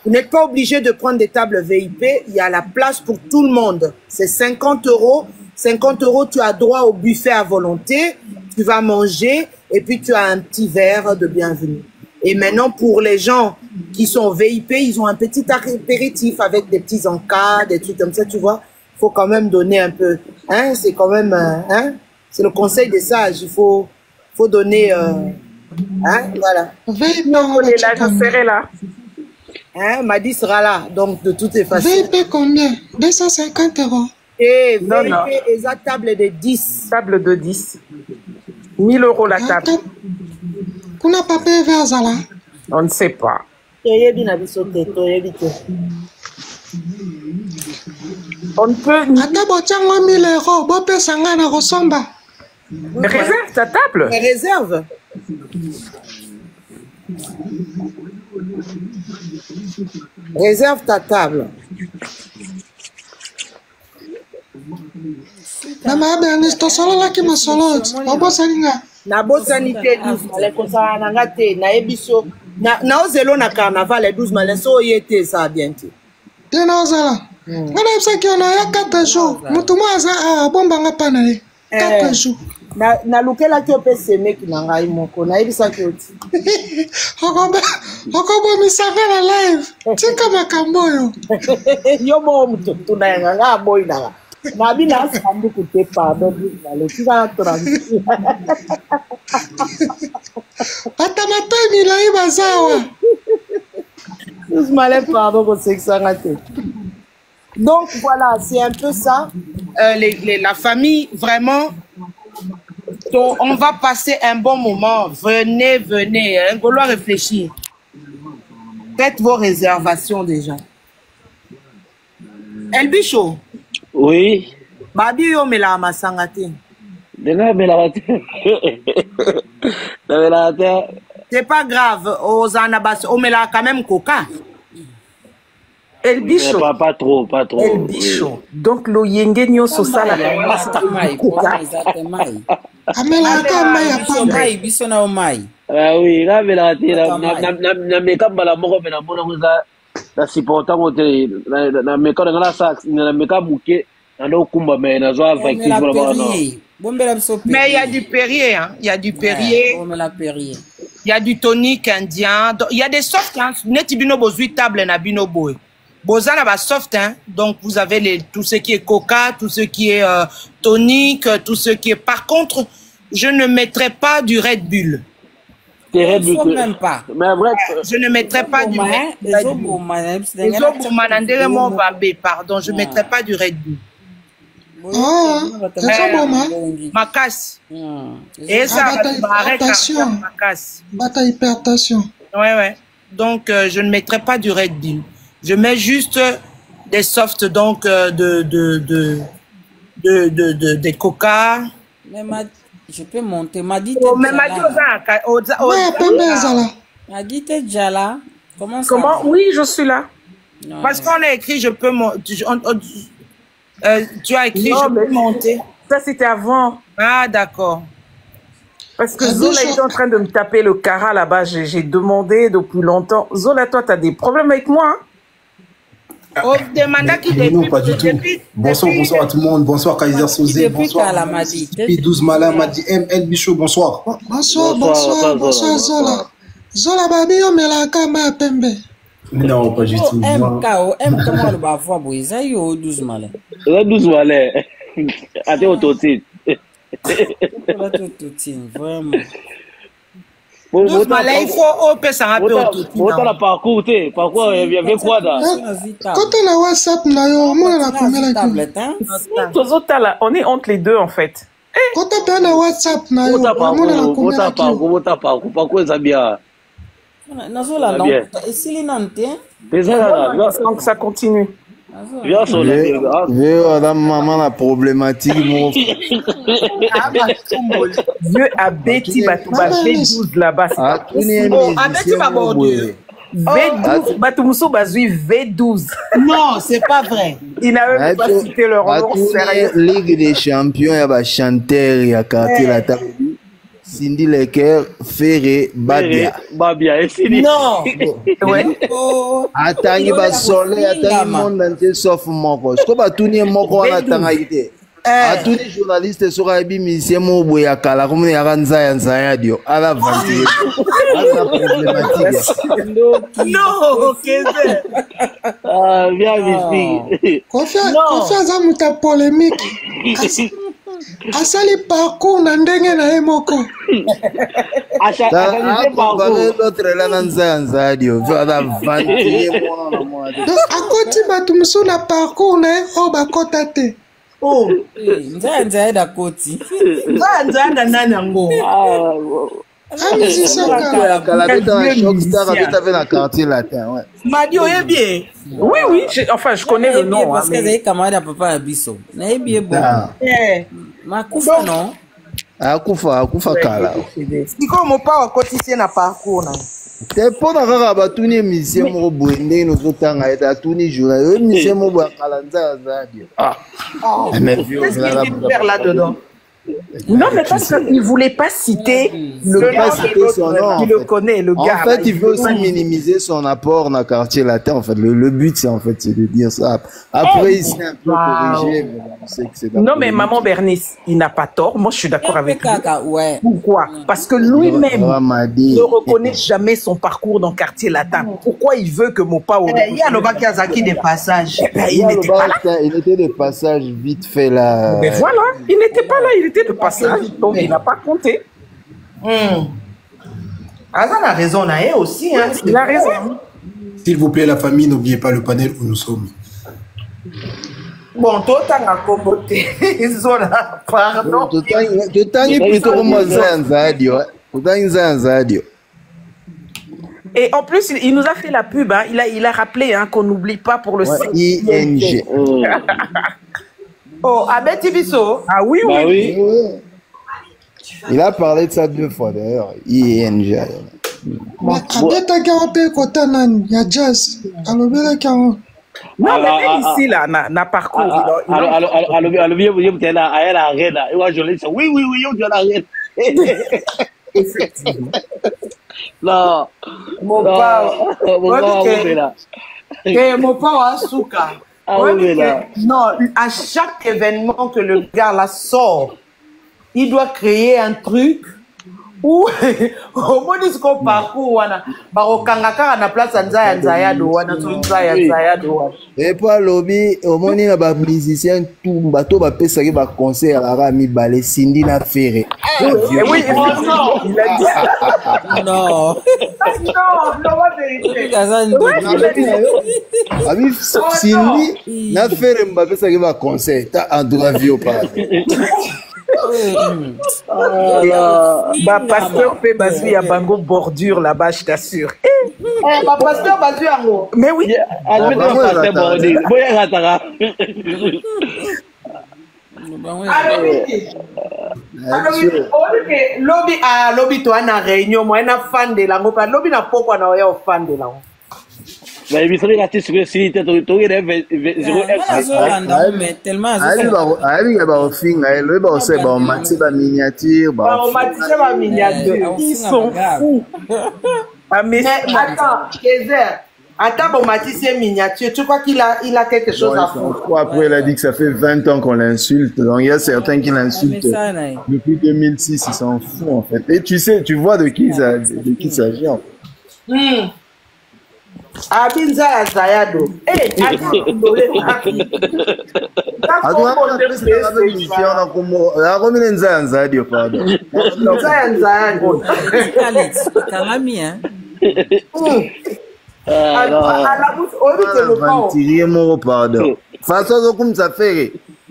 Vous n'êtes pas obligé de prendre des tables VIP. Il y a la place pour tout le monde. C'est 50 €. 50 €, tu as droit au buffet à volonté. Tu vas manger et puis tu as un petit verre de bienvenue. Et maintenant, pour les gens qui sont VIP, ils ont un petit apéritif avec des petits encas, des trucs comme ça, tu vois. Il faut quand même donner un peu. Hein, c'est quand même... hein, c'est le conseil des sages. Il faut donner Hein, voilà. VIP, On est là, je serai là. Hein, Madi sera là, donc de toutes les façons. VIP combien? 250 €. Et Non, non. VIP, exact, table de 10. Table de 10. 1000 € la table. Vous n'avez pas payé vers Zala? On ne sait pas. On peut... Ata bochango 1000 €. Bope sangana rosomba. Réserve ta table. Réserve. Réserve ta table. Nama Bernice, to solo la ki ma solo. Obo salinga. Na bosani te 12 malais kosala na nga te na yebiso na ozelo na carnaval le 12 malais so yete ça bien te. Te na ozala. Ngana yebisa ki ona ya 4 jours. Mutu mo aza bomba nga pa na ye. 4 jours. Na lukela ki ope semeki na ngai moko na yebisa ki oti. Okobo misaka na live. Tika makambo yo. Yo mo mutu tuna nga boy na. Na bina sandu kute pardon le tu vas tranquille. Patamato milai bazawa. Tous malais pardon pour s'exagérer. Donc voilà, c'est un peu ça. La famille, vraiment, donc, on va passer un bon moment. Venez, venez. Hein, Gaulois réfléchir. Faites vos réservations déjà. El Bicho. Oui. Babi yo me la masangate. Déjà, mais la C'est pas grave. Aux anabas, on me la quand même coca. El Bicho. Pas trop, pas trop. El Bicho. Donc, le yenge nyo sosala. Amela kama ya pamba. Biso na omai. Ah oui, là, mais la na meka bala moko me na mona kuza na supporta mote na meka na sax na meka muke na ndo kumba me na zo avec pour la non. Mais il y a du Perrier, hein. Il y a du Perrier. Il y a du tonique indien. Il y a des softs, hein. Netibino bozui table na bino boy. Bozana ba soft, hein. Donc vous avez tout ce qui est coca, tout ce qui est tonique, tout ce qui est. Par contre, je ne mettrai pas du Red Bull. Même pas. Mais vrai, je ne mettrai pas du Red Bull. Pardon, je ne mettrai pas du Red Bull. Ma casse. Et ça, Bata hypertension. Ouais. Donc, je ne mettrai pas du Red Bull. Je mets juste des softs, donc des coca. Mais je peux monter. M'a dit déjà là. Comment ça? Comment? Oui, je suis là. Non, parce qu'on a écrit, je peux monter. Tu as écrit, je peux monter. Ça, c'était avant. Ah, d'accord. Parce que Zola est en train de me taper le cara là-bas. J'ai demandé depuis longtemps. Zola, toi, tu as des problèmes avec moi, hein? Non, pas du tout. Bonsoir à tout le monde. Bonsoir Kaiser Sosé. Bonsoir. 12 Malin Madi El Bicho, bonsoir. Bonsoir Zola. Zola babi yo melaka ma pembe. Non, pas du tout. MK moi le ba voix boisa yo 12 Malin. 12 Malin. Ate autotine. Autotine vraiment. Il faut ça un peu parcours, il y avait quoi là? Quand on a WhatsApp, on est entre les deux en fait. Quand on a WhatsApp, donc ça continue. Maman la problématique. Dieu a Betty Batouba V12 là-bas. V12, Batoumousso Bazoui V12. Non, c'est pas vrai. Il n'a même pas cité leur nom. Ligue des champions, il y a chanteur, il y a quartier la table. Cindy Lecker, Ferré, Babia. Babia, et Cindy. Non. Ouais. Attends, va soleil, attends, le monde entier sauf Moko. Ce qu'on va tourner Moko à la Tangaïté. À tous les journalistes sur Aibi, Monsieur Mouboya Kala, comme il y a Ranza Nzayadio, à la vente. Non, ok. Ah, viens ici. Confiance à ta polémique. asali parcours na ndenge na ye moko. L'autre là dans Zanzadio, akoti bato mosusu na parcours na ye oyo bakota te. Nzanza da koti. Nzanga nani yango? Madi oye bien. Oui, oui, enfin, je connais le nom. Parce que c'est camarade à papa Abisso. N'est bien bon. Ma koufa non? Akufa kala. Siko mopa wa kotisi na parcours na. C'est pour na batuni musicien mo boende no tanga eta tuni journée. Le musicien mo ba kala Nzanzadio. Mais qu'est-ce qu'il veut faire là-dedans? Non, mais parce qu'il ne voulait pas citer le gars qui le connaît, le gars. En fait, il veut aussi minimiser son apport dans le quartier latin. En fait, le but, c'est de dire ça. Après, il s'est un peu corrigé. Non, mais maman Bernice, il n'a pas tort. Moi, je suis d'accord avec lui. Pourquoi? Parce que lui-même ne reconnaît jamais son parcours dans le quartier latin. Pourquoi il veut que Mopa... Il y a le Bakazaki des passages. Il n'était pas là. Il était des passages vite fait là. Mais voilà, il n'était pas là. Il était de passage, donc il n'a pas compté. Azan a raison, Naé aussi. Hein. Il a raison. S'il vous plaît, la famille, n'oubliez pas le panel où nous sommes. Bon, toi, t'as un comboté. Pardon. Tu t'as plutôt comme Zanzadio. Et en plus, il nous a fait la pub. Hein. Il a rappelé hein, qu'on n'oublie pas pour le ING. Oh, Abeti Bisso. Ah oui, bah oui. Il a parlé de ça 2 fois d'ailleurs. ING. Abeta Garope Kotanan, il y a jazz. Alors, bien là, non, mais ici, là, n'a parcours. Alors, oui, effectivement. Non. Mon père, Souka. Non, à chaque événement que le gars là sort, il doit créer un truc où au moins ce qu'on parcourt wana barokangaka na place Nzaya do wana Nzaya do. Et pas lobby au moins na ba musicien tout bato ba pesa ki ba concert à mi balé Cindy na Ferré. Oui, il a dit non. Non, vérité. Ami Cindy na Ferré ba pesa ki ba concert ta en droit vieux pas. Bah, pasteur fait basu à bango bordure là-bas, je t'assure. Bah, pasteur basu à moi. Mais oui. Lobby toi na réunion moi na fan de la ngopa lobby na poko na oya fan de la. Bah il faut regarder ce que c'est tout il est 0 tellement ils sont fous. Mais attends, attends, bon, Matisse est miniature. Tu crois qu'il a quelque chose à faire? Après, il a dit que ça fait 20 ans qu'on l'insulte. Donc, il y a certains qui l'insultent depuis 2006. Ils s'en foutent, en fait. Et tu sais, tu vois de qui il s'agit, en fait. Abinza Zayado.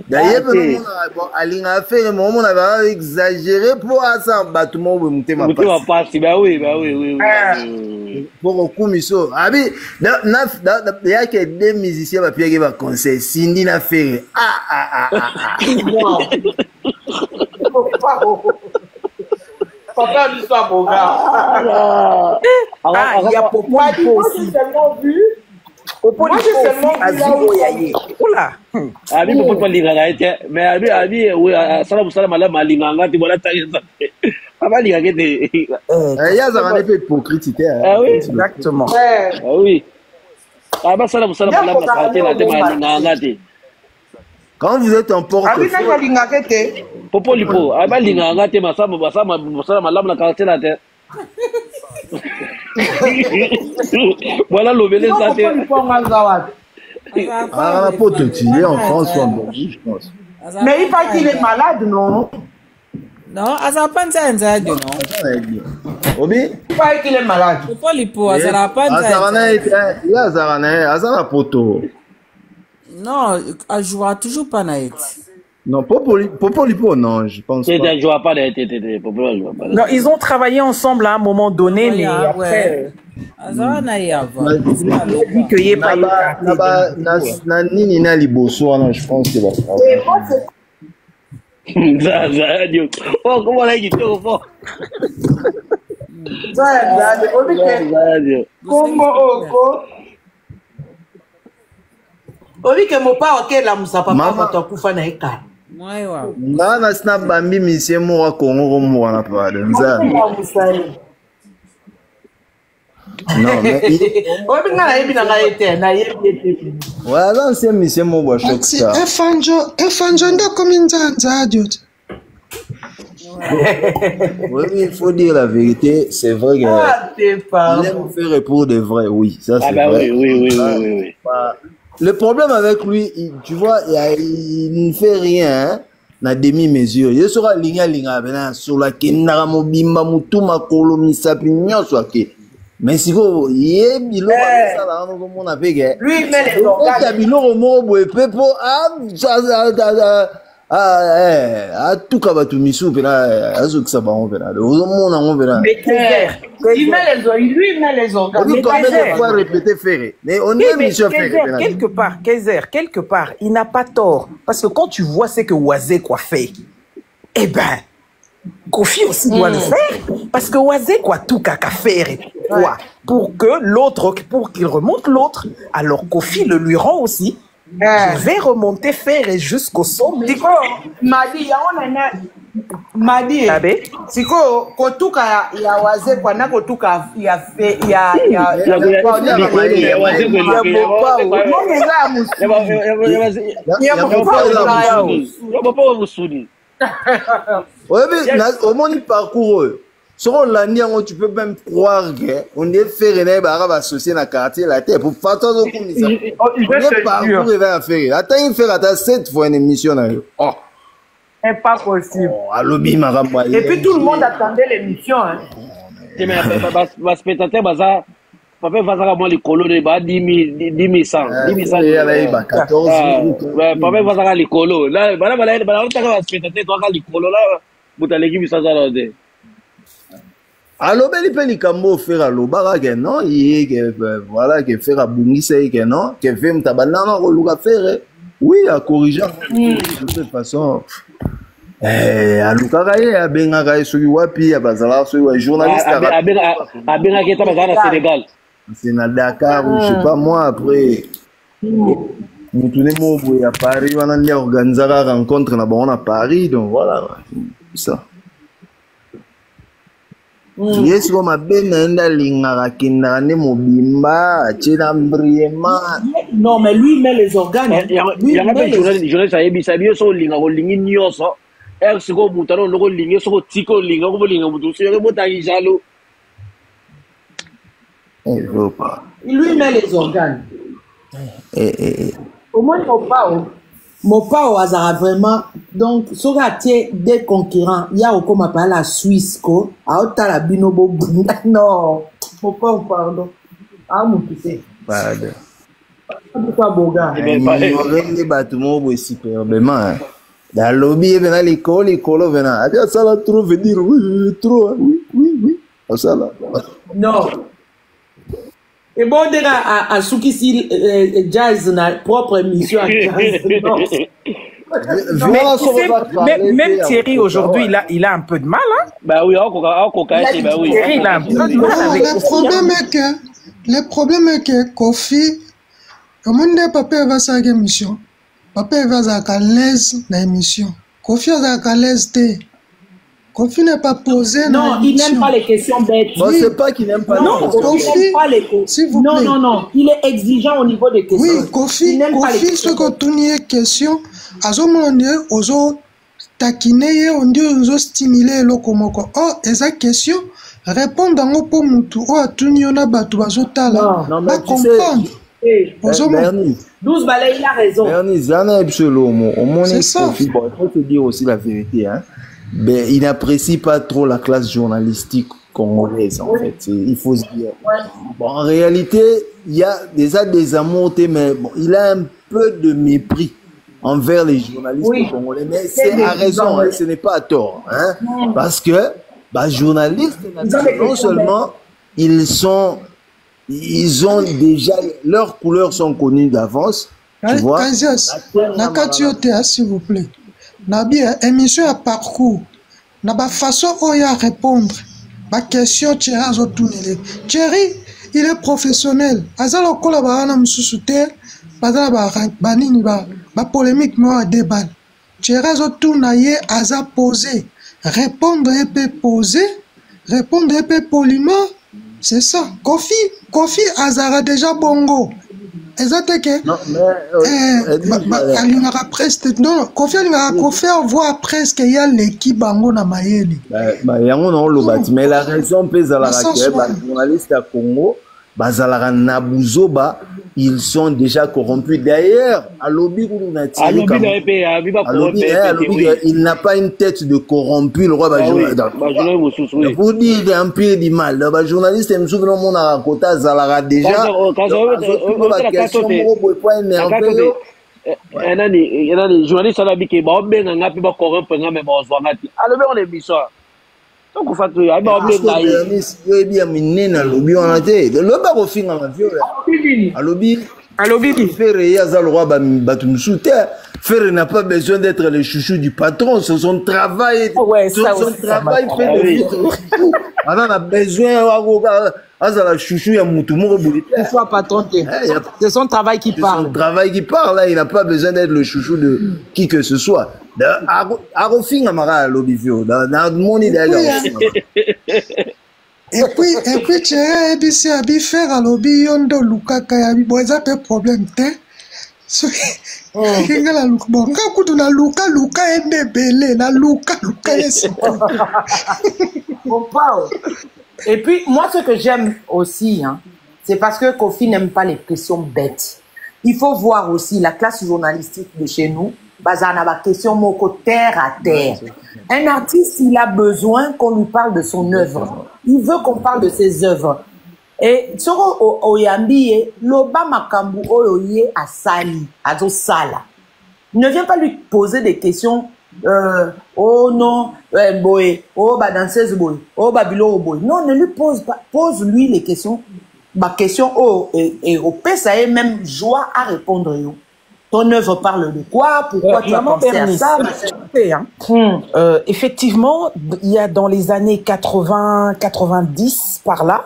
D'ailleurs, Alinga fait on avait exagéré pour ça, bâtiment où monter ma passe. Bah oui. Pour Kumiso. Abi, il y a que des musiciens qui va conseil. Cindy n'a fait. Papa, l'histoire, mon gars. Il y a Popo aussi. Moi, j'ai seulement vu oula. Abi peut pas lire mais abi oui salam malama linganga ti bola taïsa. Aba linganga te. Il y a un peu hypocrite. Ah oui, exactement. Ah oui. Aba salam malama kate la te linganga te. Quand vous êtes en porte. Abi na linganga te. Popo lipo, aba linganga te masama malama kate la te. Voilà l'obélé ça. Ah, pour te tirer en France ou en Belgique, je pense. Mais il paraît qu'il est malade, non? Non, ça pas ça non. Obi? Il paraît qu'il est malade. C'est pas lipo, ça n'a pas ça poto. Non, elle jouera toujours pas naït. Non, Popo Lipo, non, je pense pas. Non, ils ont travaillé ensemble à un moment donné, mais après... Ça naït avant. Dit qu'il n'y ait pas eu je pense que Obi que mon père ok la musa papa moto kufa na eka. Na snap bambi monsieur mo Congo mo na pa nza. Non mais Obi ngala yebi na ngaite na yebi. Voilà, c'est monsieur mo bo shokta. Efanjo ndo comme nzanza diot. Oui, il faut dire la vérité, c'est vrai qu'il aime faire pour de vrai, oui, ça c'est vrai. Oui. Le problème avec lui, tu vois, il ne fait rien na demi-mesure. Il sera linga sur la kenara mobimba mutuma kolo misapi nyonso ake. Mais si vous bilo ça là on a fait que lui met les organes. Bilo mo boe pepo tout kabatu misu pena azukisa ba on pena ozomona on pena il met les organes on doit répéter faire mais on est mission faire quelque part il n'a pas tort parce que quand tu vois ce que Oisé quoi fait eh ben Kofi aussi doit le faire parce que Oisé quoi tout caca faire quoi pour que l'autre pour qu'il remonte l'autre alors Kofi le lui rend aussi. Je vais remonter faire jusqu'au sommet. Siko Madi ya ona Madi Siko kotuka ya Oisé kwa na kotuka ya Selon l'année, tu peux même croire qu'on est fait associé dans le quartier la terre pour faire tout ça. On est pas faire. Attends, il fait 7 fois une émission. Oh, c'est pas possible. Et puis tout le monde attendait l'émission. Mais les spectateurs, papa va faire moi les colos de 10 100. Papa va faire les colos. Là, on t'a spectateur, toi les colos là, pour ta l'équipe ça là. Alors, il peut les cambo faire à l'obara que non, voilà, que faire à Bungisa que non, que fait m'tabanana au lugar faire. Oui, à corriger. De toute façon, à Lukaraye, à Benagaye, sur Wapi, à Bazala, sur les journalistes. À Benagaye, à Bazala, Sénégal. C'est à Dakar, je sais pas moi, après. Nous tournons à Paris, on a organisé la rencontre à Paris, donc voilà, ça. Yes, comme à Benenda Lingara Kinane Mobimba, Chinambriema. Non, mais lui, il met les organes. Il y a un journaliste à Ebisabio, sur Lingo Linginoso. Ergo Moutano, Logo Lingo, sur Tico Lingo, Lingo, sur le Botanijalo. Lui, met les organes. Au moins, mon pas au hasard vraiment. Donc, sur la tienne des concurrents, il y a comme appelle la Suisse, quoi. À autant la binobo. Non, mon pas, pardon. Ah, mon petit. Pardon. Pourquoi, Boga? Il y a bâtiments superbement. Dans le lobby, il y a l'école, venant. Ah, ça là, trop veut dire oui, trop. Oui. Ça là. Non. Et bon, à Soukisi Jazz, na propre émission à Jazz. Même Thierry aujourd'hui, il a un peu de mal, hein? Bah oui, Thierry, il a un peu de mal avec le problème est que Kofi, au monde papa va faire émission. Papa va à l'aise dans l'émission. Kofi va à l'aise. Kofi n'est pas posé. Non, il n'aime pas les questions bêtes. Bon, c'est pas qu'il n'aime pas les questions. Non, Kofi n'aime pas les questions. Non. Il est exigeant au niveau des questions. Oui, Kofi, ce que tu n'as question, à ce moment-là, on taquiner, on dit, on stimuler le komoko. Oh, et sa question, répondre dans le pot moutou. Oh, tu n'y en a pas, tu vas Non, mais tu sais, Bernice. 12 balais, il a raison. Bernice, C'est ça. Bon, il faut te dire aussi la vérité. Hein. Ben, il n'apprécie pas trop la classe journalistique congolaise, en fait. Il faut se dire. Bon, en réalité, il y a déjà des amours, mais bon, il a un peu de mépris envers les journalistes congolais. Mais c'est à raison, hein, ce n'est pas à tort. Hein, parce que, bah, journalistes, non seulement ils ont déjà, leurs couleurs sont connues d'avance. Tu vois? S'il vous plaît. Nabi, émission à parcours. Na ba façon où il y a répondre. Ma question, Thierry, il est professionnel. Azalo kola ba na msusute, bazala ba nini ba polémique moi à débat. Thierry Zotouna ye aza posé. Répondre et peut poser, répondre et peut poliment. C'est ça. Kofi Azara déjà bongo. Exactement. Non, mais non, Kofi voir presque il y a l'équipe bango na mayeli. Yango non lo bati, mais la raison pèse à la journaliste à Congo, bazalara nabuzoba, ils sont déjà corrompus. D'ailleurs, à Lobi il n'a pas une tête de corrompu, le roi vous dites il est un peu du mal. Le journaliste me souvient mon arakota zalara déjà. Les journalistes à la bique, bah, on ben a pu pas corrompre, mais bon, on va dire. Alors, on est mis ça. Donc, on fait tout. Ah, bah, on est là. Il y a miné na lobby, on a dit. Le bar au fin, on a vu. À lobby. Faire le roi Batum Souter. Faire n'a pas besoin d'être le chouchou du patron. C'est son travail. Son travail fait le vite. On a besoin. La chouchou, il y a Moutoumou. Il faut pas tenter. C'est son travail qui parle. C'est son travail qui parle. Là, il n'a pas besoin d'être le chouchou de qui que ce soit. Arofing Amara Lobivio. Dans mon idée. Et puis, tu as ABC à faire à lobby yondo Luka Kayabi. Bon, ça fait problème, t'es. Bon, quand on a Luka est belé. La Luka est Et puis, moi, ce que j'aime aussi, hein, c'est parce que Kofi n'aime pas les questions bêtes. Il faut voir aussi la classe journalistique de chez nous, basée sur la question moko terre à terre. Un artiste, il a besoin qu'on lui parle de son œuvre. Il veut qu'on parle de ses œuvres. Et soko oyambi loba makambu oyoye asali, azo sala. Ne viens pas lui poser des questions. Oh non, boy, oh bah danseuse boy, oh babilo boy. Non, ne lui pose pas, pose-lui les questions. Ma question, oh, et au PS, ça est même joie à répondre. Ton œuvre parle de quoi? Pourquoi tu as pensé à ça? Effectivement, il y a dans les années 80, 90, par là,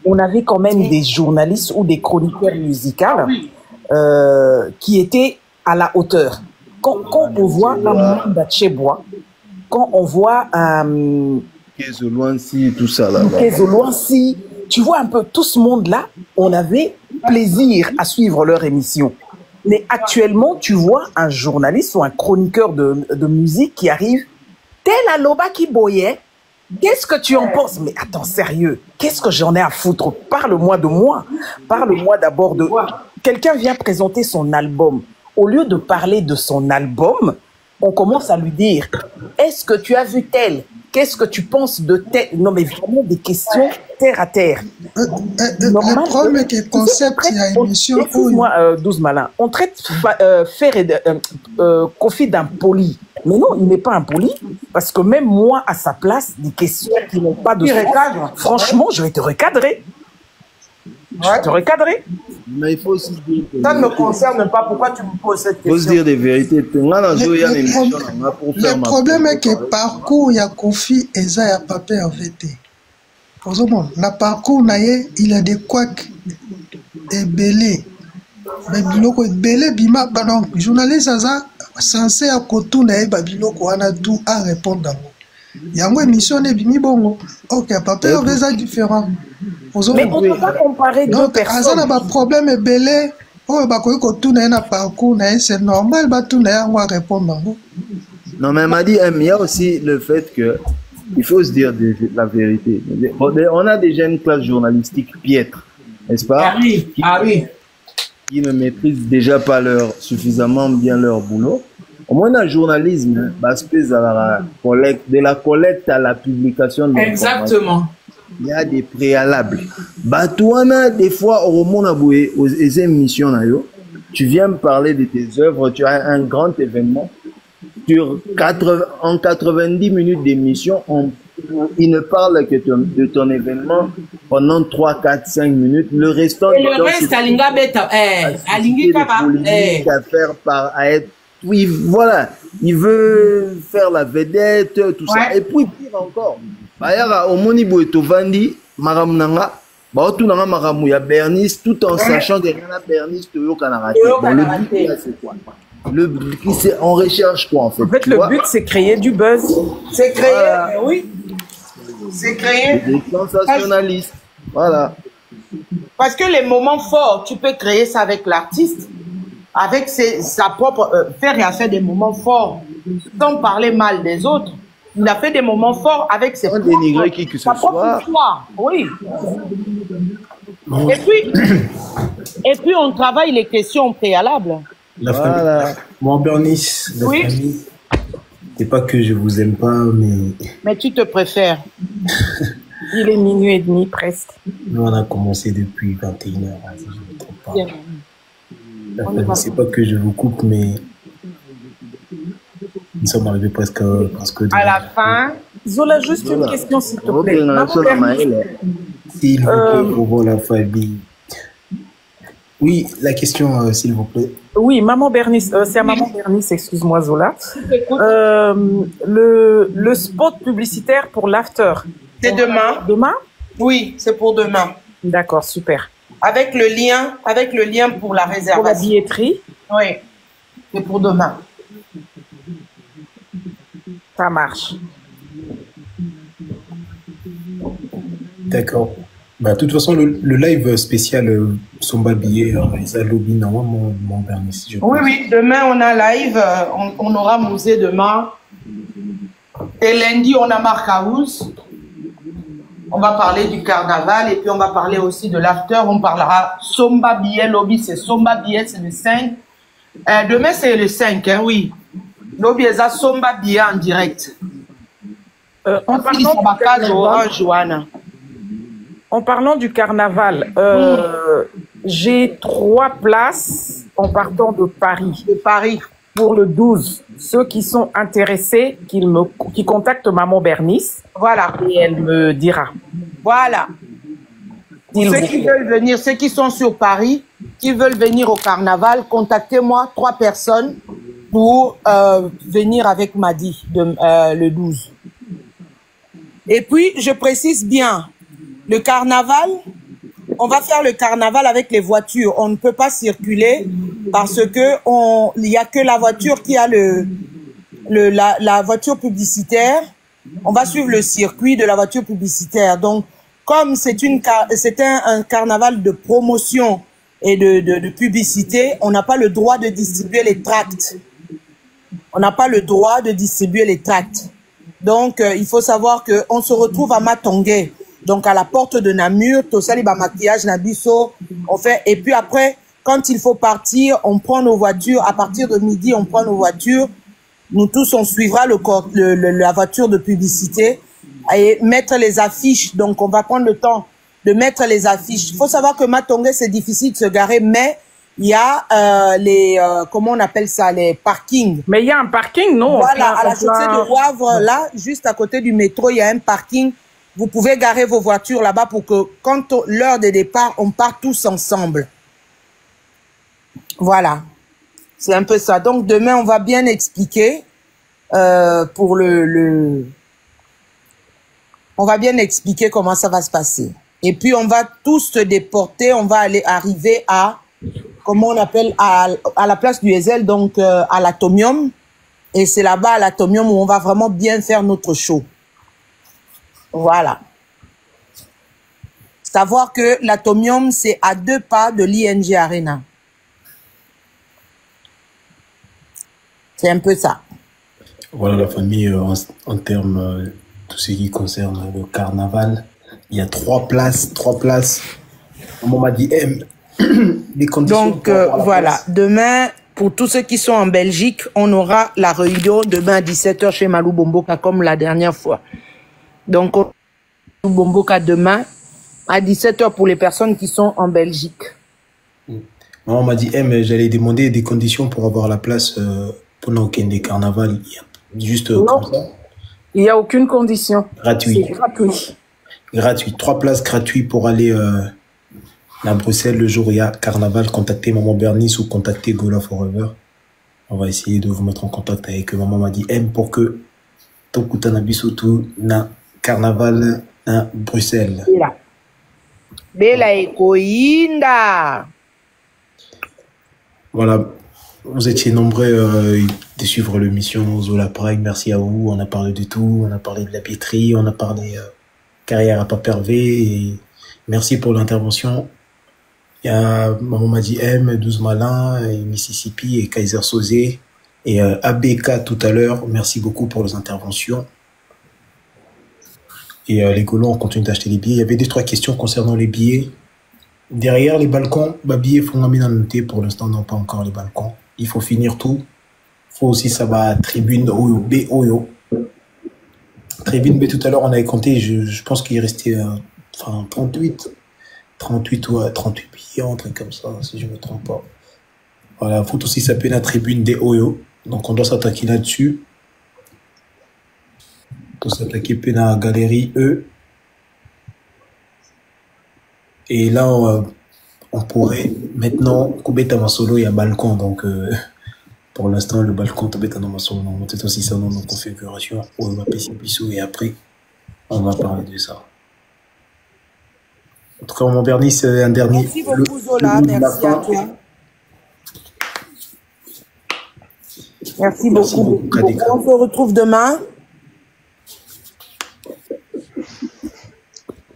on avait quand même des journalistes ou des chroniqueurs musicaux qui étaient à la hauteur. Quand on voit un Batchebois, quand on voit un Kézoluansi, tout ça là. Kézoluansi, tu vois un peu tout ce monde-là, on avait plaisir à suivre leur émission. Mais actuellement, tu vois un journaliste ou un chroniqueur de musique qui arrive, tel Aloba qui boyait, qu'est-ce que tu en penses? Mais attends, sérieux, qu'est-ce que j'en ai à foutre? Parle-moi de moi. Parle-moi d'abord de... Quelqu'un vient présenter son album. Au lieu de parler de son album, on commence à lui dire, est-ce que tu as vu tel? Qu'est-ce que tu penses de tel? Non, mais vraiment des questions terre à terre. Le problème est que le concept, il y a une émission... Excuse-moi, 12 malins. On traite Kofi d'impoli. Mais non, il n'est pas impoli. Parce que même moi, à sa place, des questions qui n'ont pas de sens, franchement, je vais te recadrer. Je te recadrer. Mais il faut aussi dire que ça ne me concerne pas. Pourquoi tu me poses cette question? Il faut se dire des vérités. Le problème est que parcours, il y a Kofi et ça, il y a papier en VT. Pour ce moment, le parcours, il y a des couacs et belés. Mais biloko belé bima, donc journaliste ça censé à kotou na eba biloko wana tout à répondre. Yango émission ne bimi bongo. Ok, papier en VT différent. Mais on ne peut pas comparer deux personnes. Donc, un problème est belé. Oh, bah, quand tu n'as pas parcours, c'est normal, bah, tu n'as pas répondre. Non, mais m'a dit, il y a aussi le fait que il faut se dire la vérité. On a déjà une classe journalistique piètre, n'est-ce pas? Ah oui. qui ne maîtrisent déjà pas suffisamment bien leur boulot. Au moins, dans le journalisme, de la collecte à la publication de Exactement. Il y a des préalables. Toi, des fois, au moment où aux émissions, tu viens me parler de tes œuvres, tu as un grand événement. En 90 minutes d'émission, il ne parle que de ton événement pendant 3, 4, 5 minutes. Le restant du temps, c'est à faire oui, voilà. Il veut faire la vedette, tout ça. Et puis, pire encore. Au Monibo et Tovandi, Maramnanga, il y a Bernice, tout en sachant qu'il y a Bernice, le but, c'est quoi? On recherche quoi en fait? En fait, le but, c'est créer du buzz. C'est créer, oui. C'est créer. Des sensationnalistes. Voilà. Parce que les moments forts, tu peux créer ça avec l'artiste, avec sa propre. Faire et à faire des moments forts, sans parler mal des autres. Il a fait des moments forts avec ses propres. Dénigrer qui que ce soit. Oui. Et puis, on travaille les questions préalables. La famille. Moi, Bernice, la famille, c'est pas que je vous aime pas, mais... Mais tu te préfères. Il est minuit et demi, presque. Nous, on a commencé depuis 21h, si je ne me trompe pas. La famille, c'est pas que je vous coupe, mais... Nous sommes arrivés presque à la fin. Zola, juste une question, s'il te plaît. S'il vous plaît, pour voir la famille. Oui, la question, s'il vous plaît. Oui, Maman Bernice, c'est à Maman Bernice, excuse-moi Zola. Le spot publicitaire pour l'after. C'est demain. Demain? Oui, c'est pour demain. D'accord, super. Avec le lien pour la réservation. Pour la billetterie? Oui, c'est pour demain. Ça marche. D'accord. De toute façon, le live spécial Somba Billet, ça lobby normalement, mon Bernice. Oui, demain on a live, on aura Mosé demain. Et lundi, on a Marc House. On va parler du carnaval et puis on va parler aussi de l'after. On parlera Somba Billet, lobby, c'est Somba Billet, c'est le 5. Demain, c'est le 5, hein, oui. Lobby, c'est Somba Billet en direct. En parlant du carnaval, j'ai 3 places en partant de Paris. Pour le 12. Ceux qui sont intéressés, qui contactent Maman Bernice. Voilà. Et elle me dira. Voilà. Ceux qui veulent venir, ceux qui sont sur Paris, qui veulent venir au carnaval, contactez-moi 3 personnes pour venir avec Madi le 12. Et puis, je précise bien, le carnaval, on va faire le carnaval avec les voitures. On ne peut pas circuler parce que il y a que la voiture qui a la voiture publicitaire. On va suivre le circuit de la voiture publicitaire. Donc, comme c'était un carnaval de promotion et de publicité, on n'a pas le droit de distribuer les tracts. On n'a pas le droit de distribuer les tracts. Donc, il faut savoir qu'on se retrouve à Matongé. Donc, à la porte de Namur, Tosaliba maquillage, Nabiso, on fait, et puis après, quand il faut partir, on prend nos voitures, à partir de midi, on prend nos voitures, nous tous, on suivra la voiture de publicité et mettre les affiches. Donc, on va prendre le temps de mettre les affiches. Il faut savoir que Matongé, c'est difficile de se garer, mais il y a comment on appelle ça, les parkings. Mais il y a un parking, non? Voilà, à la chaussée de Wavre, là, juste à côté du métro, il y a un parking. Vous pouvez garer vos voitures là-bas pour que, quand l'heure de départ, on part tous ensemble. Voilà. C'est un peu ça. Donc, demain, on va bien expliquer pour on va bien expliquer comment ça va se passer. Et puis, on va tous se déporter. On va arriver à, comment on appelle, à la place du Ezel, donc à l'Atomium. Et c'est là-bas, à l'Atomium, où on va vraiment bien faire notre show. Voilà. Savoir que l'Atomium, c'est à 2 pas de l'ING Arena. C'est un peu ça. Voilà la famille en termes de tout ce qui concerne le carnaval. Il y a 3 places. On m'a dit, les conditions. Donc, voilà. Demain, pour tous ceux qui sont en Belgique, on aura la réunion demain à 17h chez Malou Bomboka, comme la dernière fois. Donc, Malou Bomboka demain à 17h pour les personnes qui sont en Belgique. On m'a dit, mais j'allais demander des conditions pour avoir la place pendant des carnavals. Juste non, comme ça. Il n'y a aucune condition. Gratuit. C'est gratuit. Gratuit. 3 places gratuites pour aller à Bruxelles le jour où il y a carnaval. Contactez Maman Bernice ou contactez Gola Forever. On va essayer de vous mettre en contact avec Maman m'a dit pour que Tokutana Bisotu na carnaval à Bruxelles. Bella Ekoinda. Voilà. Vous étiez nombreux de suivre l'émission Zola Prime. Merci à vous. On a parlé de tout. On a parlé de la pétrie. On a parlé carrière à Papervé. Et merci pour l'intervention. Il y a Maman Madi M, 12 Malin, et Mississippi et Kaiser Sosé et ABK tout à l'heure. Merci beaucoup pour les interventions. Et les Gaulois, on continue d'acheter les billets. Il y avait 2-3 questions concernant les billets. Derrière les balcons, billets font noter. Pour l'instant, non, pas encore les balcons. Il faut finir tout. Il faut aussi, ça va, tribune Oyo, B Oyo. Tribune B, tout à l'heure, on avait compté, je pense qu'il est resté 38 ou 38 billets, un truc comme ça, si je ne me trompe pas. Voilà, il faut aussi s'appeler la tribune des Oyo. Donc, on doit s'attaquer là-dessus. On doit s'attaquer à la galerie E. Et là, on pourrait maintenant couper ta solo, il y a balcon, donc pour l'instant le balcon Tobeta dans ma solo, on peut aussi ça dans nos configurations où on va passer bisous et après on va parler de ça. En tout cas, mon Bernie, c'est un dernier. Merci beaucoup Zola, merci à toi. Merci beaucoup. On se retrouve demain.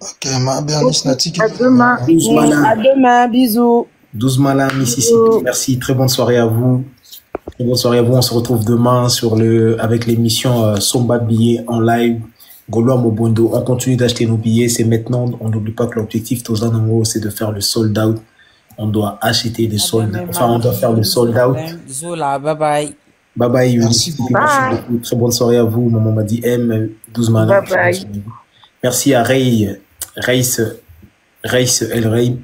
Ok, ma Bernice Natiki. À demain. À demain, bisous. 12 Malin, Mississippi. Merci, très bonne soirée à vous. Très bonne soirée à vous. On se retrouve demain avec l'émission Somba Billets en live. Gaulois Mobondo. On continue d'acheter nos billets. C'est maintenant. On n'oublie pas que l'objectif, Tozanango, c'est de faire le sold out. On doit acheter des sold out. Enfin, on doit faire le sold out. Zola, bye bye. Bye bye. Merci beaucoup. Très bonne soirée à vous. Maman m'a dit M. 12 Malin. Bye bye. Merci à Reis El Rey.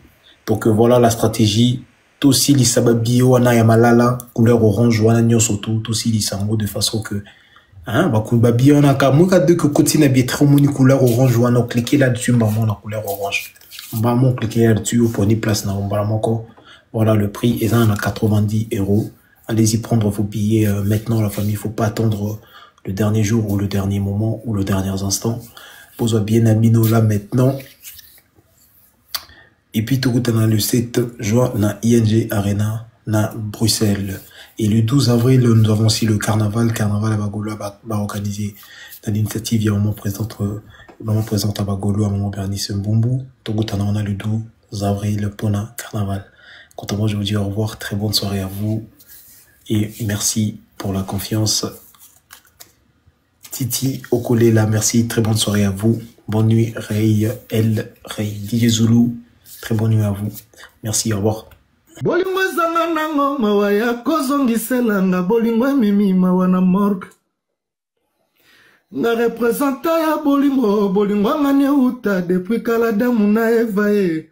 Donc voilà la stratégie. Tosi Lisababi wana ya malala couleur orange wana nyoso tosi lisango de façon que bakubabi wana ka muka de que continue bien très moni couleur orange wana cliquer là-dessus maman la couleur orange. Maman cliquer là-dessus pour une place na mbalamo. Voilà le prix est à 90 €. Allez-y prendre vos billets maintenant la famille, il faut pas attendre le dernier jour ou le dernier moment ou le dernier instant. Pose bien Amino là maintenant. Et puis tout dans le 7 juin na ING Arena na Bruxelles. Et le 12 avril nous avons aussi le carnaval à Bagolo va organiser dans l'initiative il y a maman présente à Bagolo à maman Bernice Mbumbu. Tout on a le 12 avril pour le carnaval. Quant à moi je vous dis au revoir, très bonne soirée à vous et merci pour la confiance. Titi Okolela, merci, très bonne soirée à vous. Bonne nuit, Rey DJ Zulu, très bonne nuit à vous. Merci, au revoir. Bolingo zanga nango mawa ya kozongisela nga bolingo mimi mawa na morgue. Nga representa ya bolingo ngane uta depuis kala damu na Eva e.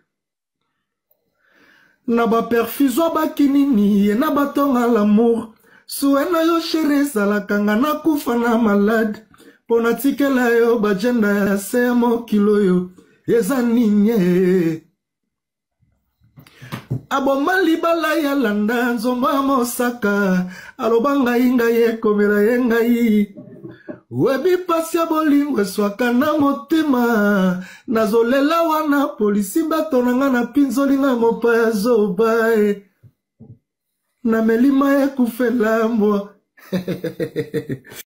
Na ba perfusion bakinini ye na batonga l'amour. Suena yo chérie salakanga na kufa na malade. Pona tikela yo bajenda ya se mokilo yo eza ninye. Aboma libala ya landa nzombo ya mosaka. Alobanga inga ye komela yenga yi. Webi pasi ya bolingo eswaka na motema. Nazolela wana polisi batonanga na pinzolinga mopa ya zobae. Na melima ya kufela mbwa.